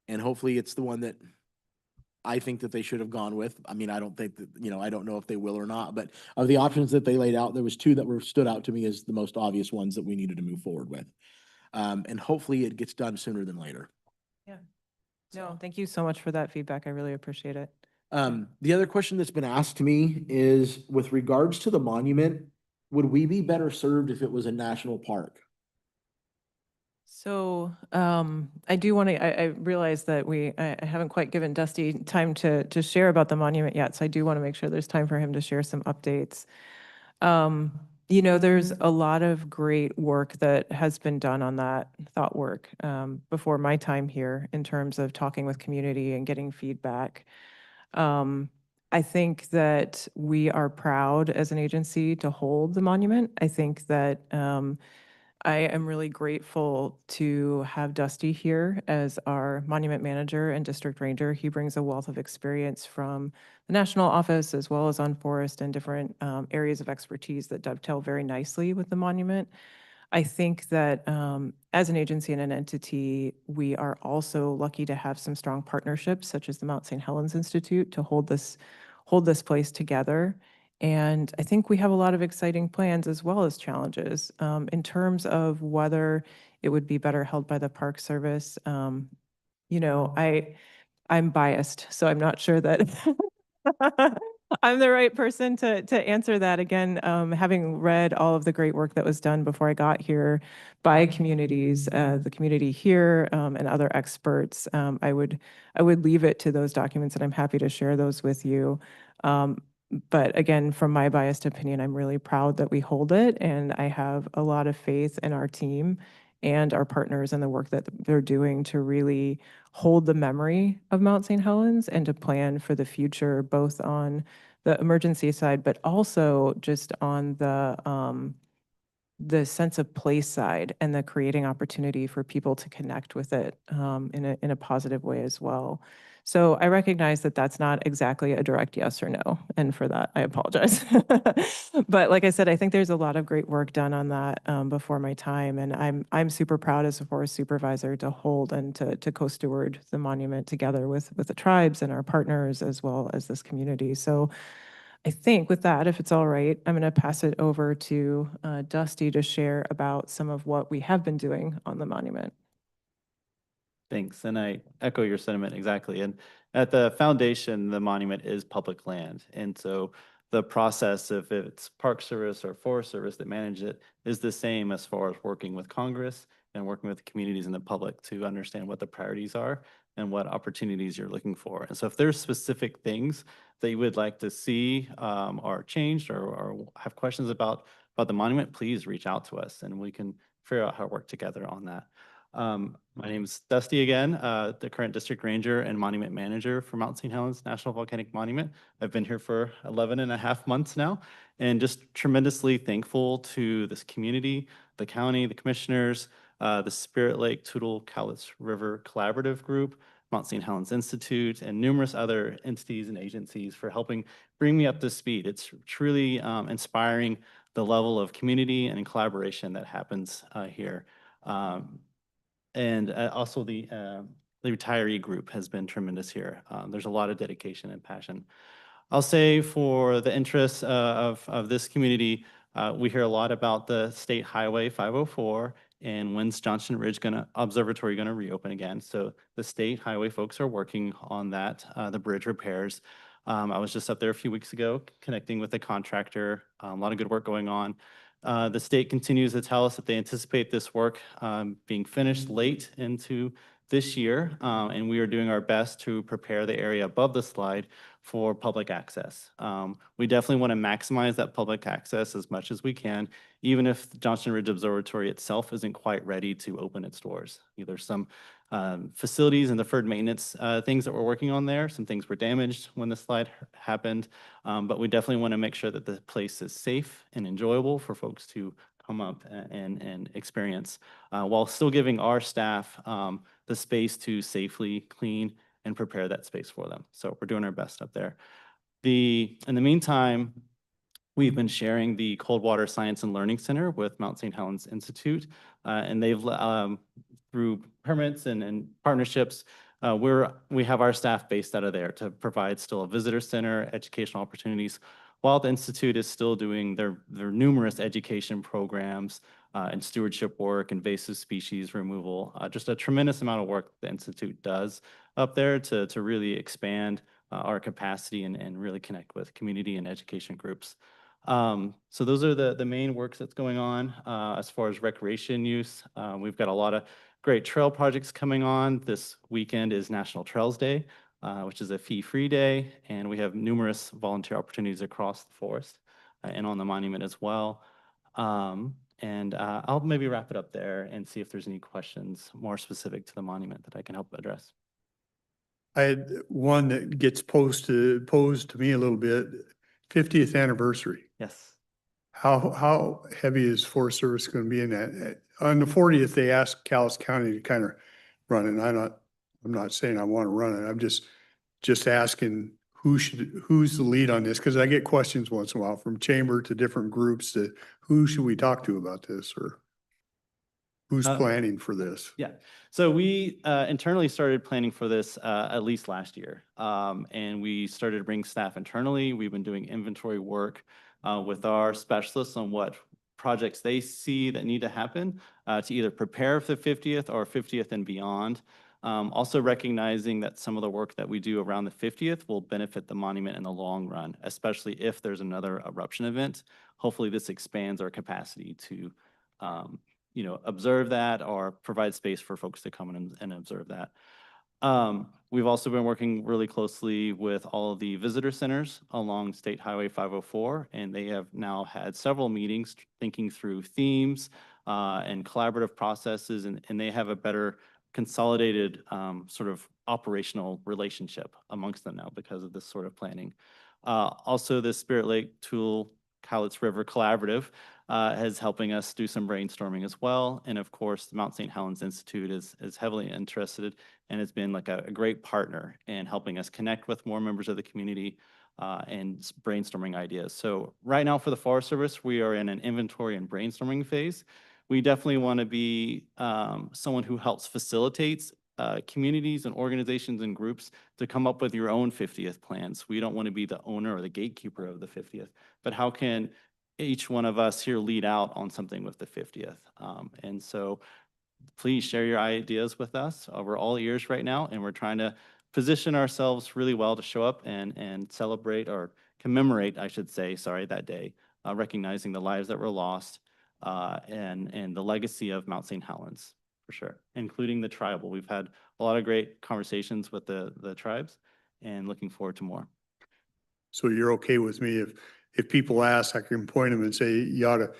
S4: hopefully it's the one that I think that they should have gone with. I mean, I don't think that, I don't know if they will or not, but of the options that they laid out, there was two that stood out to me as the most obvious ones that we needed to move forward with. And hopefully it gets done sooner than later.
S10: No, thank you so much for that feedback. I really appreciate it.
S4: The other question that's been asked to me is with regards to the monument, would we be better served if it was a national park?
S10: So I do want to, I realize that I haven't quite given Dusty time to share about the monument yet, so I do want to make sure there's time for him to share some updates. You know, there's a lot of great work that has been done on that thought work before my time here in terms of talking with community and getting feedback. I think that we are proud as an agency to hold the monument. I think that I am really grateful to have Dusty here as our monument manager and district ranger. He brings a wealth of experience from the national office as well as on forest and different areas of expertise that dovetail very nicely with the monument. I think that as an agency and an entity, we are also lucky to have some strong partnerships, such as the Mount St. Helens Institute, to hold this place together. And I think we have a lot of exciting plans as well as challenges in terms of whether it would be better held by the Park Service. You know, I'm biased, so I'm not sure that I'm the right person to answer that. Again, having read all of the great work that was done before I got here by communities, the community here, and other experts, I would leave it to those documents, and I'm happy to share those with you. But again, from my biased opinion, I'm really proud that we hold it, and I have a lot of faith in our team and our partners and the work that they're doing to really hold the memory of Mount St. Helens and to plan for the future, both on the emergency side, but also just on the sense of place side and the creating opportunity for people to connect with it in a positive way as well. So I recognize that that's not exactly a direct yes or no, and for that I apologize. But like I said, I think there's a lot of great work done on that before my time, and I'm super proud as a forest supervisor to hold and to co-steward the monument together with the tribes and our partners as well as this community. So I think with that, if it's all right, I'm going to pass it over to Dusty to share about some of what we have been doing on the monument.
S11: Thanks, and I echo your sentiment exactly. And at the foundation, the monument is public land. And so the process, if it's Park Service or Forest Service that manage it, is the same as far as working with Congress and working with communities and the public to understand what the priorities are and what opportunities you're looking for. And so if there's specific things that you would like to see are changed or have questions about the monument, please reach out to us and we can figure out how to work together on that. My name is Dusty again, the current district ranger and monument manager for Mount St. Helens National Volcanic Monument. I've been here for 11.5 months now, and just tremendously thankful to this community, the county, the commissioners, the Spirit Lake Toutle Cowlitz River Collaborative Group, Mount St. Helens Institute, and numerous other entities and agencies for helping bring me up to speed. It's truly inspiring the level of community and collaboration that happens here. And also the retiree group has been tremendous here. There's a lot of dedication and passion. I'll say for the interests of this community, we hear a lot about the State Highway 504 and when's Johnson Ridge Observatory gonna reopen again. So the state highway folks are working on that, the bridge repairs. I was just up there a few weeks ago connecting with the contractor, a lot of good work going on. The state continues to tell us that they anticipate this work being finished late into this year, and we are doing our best to prepare the area above the slide for public access. We definitely want to maximize that public access as much as we can, even if the Johnson Ridge Observatory itself isn't quite ready to open its doors. There's some facilities and deferred maintenance things that we're working on there. Some things were damaged when the slide happened, but we definitely want to make sure that the place is safe and enjoyable for folks to come up and experience, while still giving our staff the space to safely clean and prepare that space for them. So we're doing our best up there. In the meantime, we've been sharing the Coldwater Science and Learning Center with Mount St. Helens Institute, and they've, through permits and partnerships, we have our staff based out of there to provide still a visitor center, educational opportunities, while the Institute is still doing their numerous education programs and stewardship work, invasive species removal, just a tremendous amount of work the Institute does up there to really expand our capacity and really connect with community and education groups. So those are the main works that's going on. As far as recreation use, we've got a lot of great trail projects coming on. This weekend is National Trails Day, which is a fee-free day, and we have numerous volunteer opportunities across the forest and on the monument as well. I'll maybe wrap it up there and see if there's any questions more specific to the monument that I can help address.
S2: I had one that gets posed to me a little bit, 50th anniversary.
S11: Yes.
S2: How heavy is Forest Service going to be in that? On the 40th, they asked Cowlitz County to kind of run it. I'm not saying I want to run it. I'm just asking who's the lead on this? Because I get questions once in a while from chamber to different groups to who should we talk to about this, or who's planning for this?
S11: Yeah, so we internally started planning for this at least last year. And we started to bring staff internally. We've been doing inventory work with our specialists on what projects they see that need to happen to either prepare for the 50th or 50th and beyond. Also recognizing that some of the work that we do around the 50th will benefit the monument in the long run, especially if there's another eruption event. Hopefully this expands our capacity to observe that or provide space for folks to come in and observe that. We've also been working really closely with all of the visitor centers along State Highway 504, and they have now had several meetings thinking through themes and collaborative processes, and they have a better consolidated sort of operational relationship amongst them now because of this sort of planning. Also, the Spirit Lake Tool Cowlitz River Collaborative is helping us do some brainstorming as well. And of course, the Mount St. Helens Institute is heavily interested and has been like a great partner in helping us connect with more members of the community and brainstorming ideas. So right now for the Forest Service, we are in an inventory and brainstorming phase. We definitely want to be someone who helps facilitates communities and organizations and groups to come up with your own 50th plans. We don't want to be the owner or the gatekeeper of the 50th, but how can each one of us here lead out on something with the 50th? And so please share your ideas with us. We're all ears right now, and we're trying to position ourselves really well to show up and celebrate or commemorate, I should say, sorry, that day, recognizing the lives that were lost and the legacy of Mount St. Helens, for sure, including the tribal. We've had a lot of great conversations with the tribes and looking forward to more.
S2: So you're okay with me if people ask, I can point them and say, you ought to at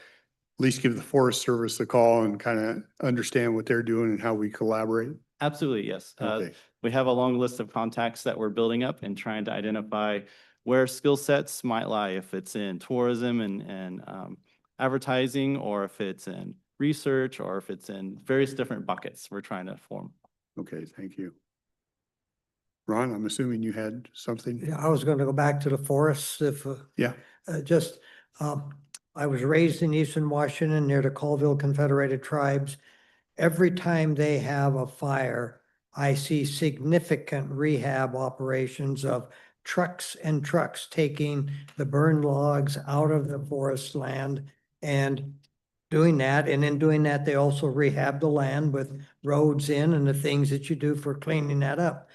S2: least give the Forest Service a call and kind of understand what they're doing and how we collaborate?
S11: Absolutely, yes.
S2: Okay.
S11: We have a long list of contacts that we're building up and trying to identify where skill sets might lie, if it's in tourism and advertising, or if it's in research, or if it's in various different buckets we're trying to form.
S2: Okay, thank you. Ron, I'm assuming you had something?
S8: Yeah, I was going to go back to the forests if,
S2: Yeah.
S8: I was raised in Eastern Washington near the Colville Confederated Tribes. Every time they have a fire, I see significant rehab operations of trucks and trucks taking the burned logs out of the forest land and doing that. And in doing that, they also rehab the land with roads in and the things that you do for cleaning that up.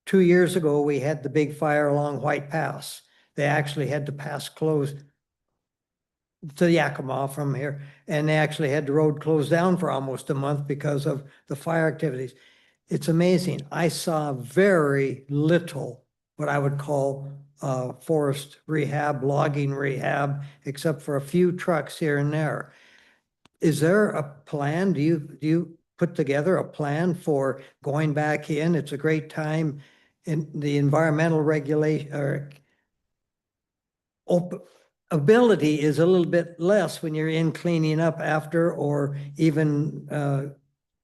S8: 2 years ago, we had the big fire along White Pass. They actually had to pass closed to Yakima from here, and they actually had the road closed down for almost a month because of the fire activities. It's amazing. I saw very little what I would call forest rehab, logging rehab, except for a few trucks here and there. Is there a plan? Do you put together a plan for going back in? It's a great time in the environmental regulation or ability is a little bit less when you're in cleaning up after, or even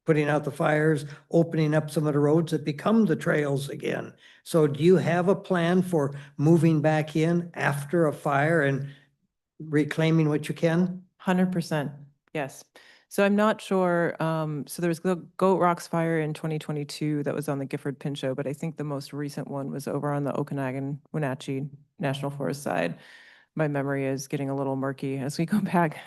S8: putting out the fires, opening up some of the roads that become the trails again. So do you have a plan for moving back in after a fire and reclaiming what you can?
S10: 100%, yes. So I'm not sure, so there was the Goat Rocks fire in 2022 that was on the Gifford Pinchot, but I think the most recent one was over on the Okanagan Wenatchee National Forest side. my memory is getting a little murky as we go back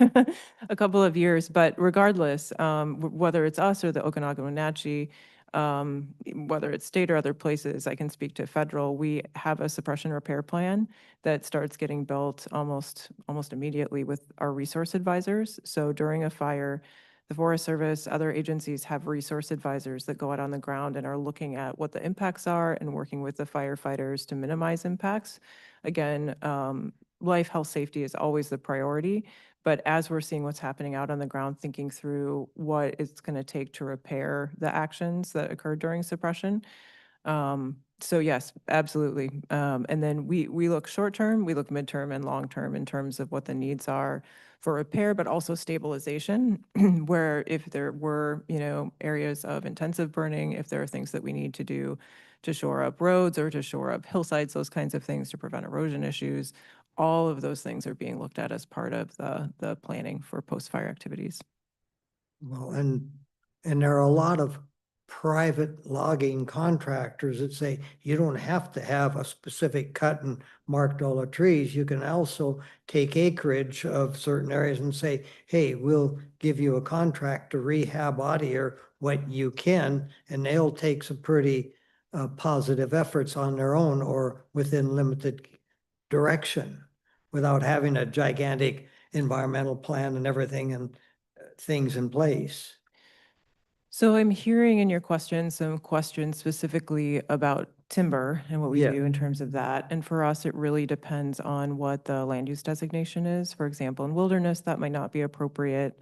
S10: a couple of years. But regardless, whether it's us or the Okanagan Wenatchee, whether it's state or other places, I can speak to federal, we have a suppression repair plan that starts getting built almost immediately with our resource advisors. So during a fire, the Forest Service, other agencies have resource advisors that go out on the ground and are looking at what the impacts are and working with the firefighters to minimize impacts. Again, life, health, safety is always the priority. But as we're seeing what's happening out on the ground, thinking through what it's going to take to repair the actions that occurred during suppression. So yes, absolutely. And then we look short-term, we look midterm and long-term in terms of what the needs are for repair, but also stabilization, where if there were, areas of intensive burning, if there are things that we need to do to shore up roads or to shore up hillsides, those kinds of things to prevent erosion issues, all of those things are being looked at as part of the planning for post-fire activities.
S8: Well, and there are a lot of private logging contractors that say you don't have to have a specific cut and marked all the trees. You can also take acreage of certain areas and say, hey, we'll give you a contract to rehab out of here what you can, and they'll take some pretty positive efforts on their own or within limited direction without having a gigantic environmental plan and everything and things in place.
S10: So I'm hearing in your question some questions specifically about timber and what we
S8: Yeah.
S10: do in terms of that. And for us, it really depends on what the land use designation is. For example, in wilderness, that might not be appropriate,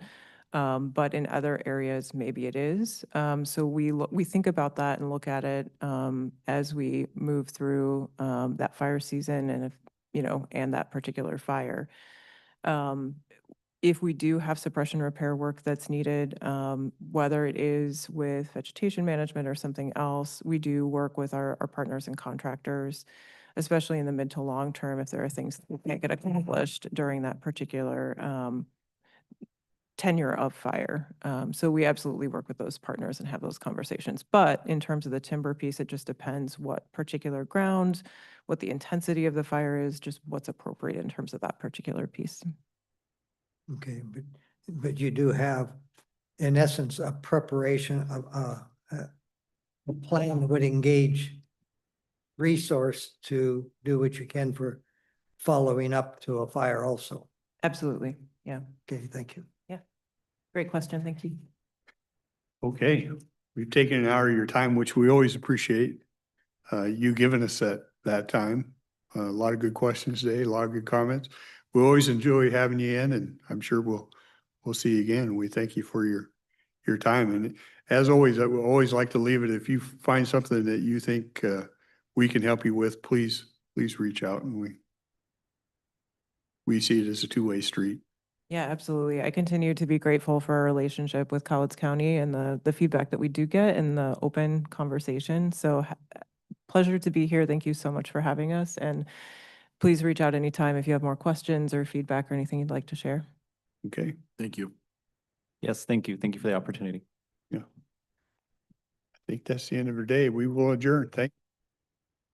S10: but in other areas, maybe it is. So we think about that and look at it as we move through that fire season and and that particular fire. If we do have suppression repair work that's needed, whether it is with vegetation management or something else, we do work with our partners and contractors, especially in the mid to long term, if there are things that we can't get accomplished during that particular tenure of fire. So we absolutely work with those partners and have those conversations. But in terms of the timber piece, it just depends what particular ground, what the intensity of the fire is, just what's appropriate in terms of that particular piece.
S8: Okay, but you do have, in essence, a preparation of a plan that would engage resource to do what you can for following up to a fire also.
S10: Absolutely. Yeah.
S8: Okay, thank you.
S10: Great question. Thank you.
S2: Okay, we've taken an hour of your time, which we always appreciate. You giving us that time. A lot of good questions today, a lot of good comments. We always enjoy having you in, and I'm sure we'll see you again. We thank you for your time. And as always, I would always like to leave it. If you find something that you think we can help you with, please reach out, and we see it as a two-way street.
S10: Yeah, absolutely. I continue to be grateful for our relationship with Cowlitz County and the feedback that we do get and the open conversation. So pleasure to be here. Thank you so much for having us. And please reach out anytime if you have more questions or feedback or anything you'd like to share.
S2: Okay,
S4: Thank you.
S11: Yes, thank you. Thank you for the opportunity.
S2: I think that's the end of our day. We will adjourn. Thank you.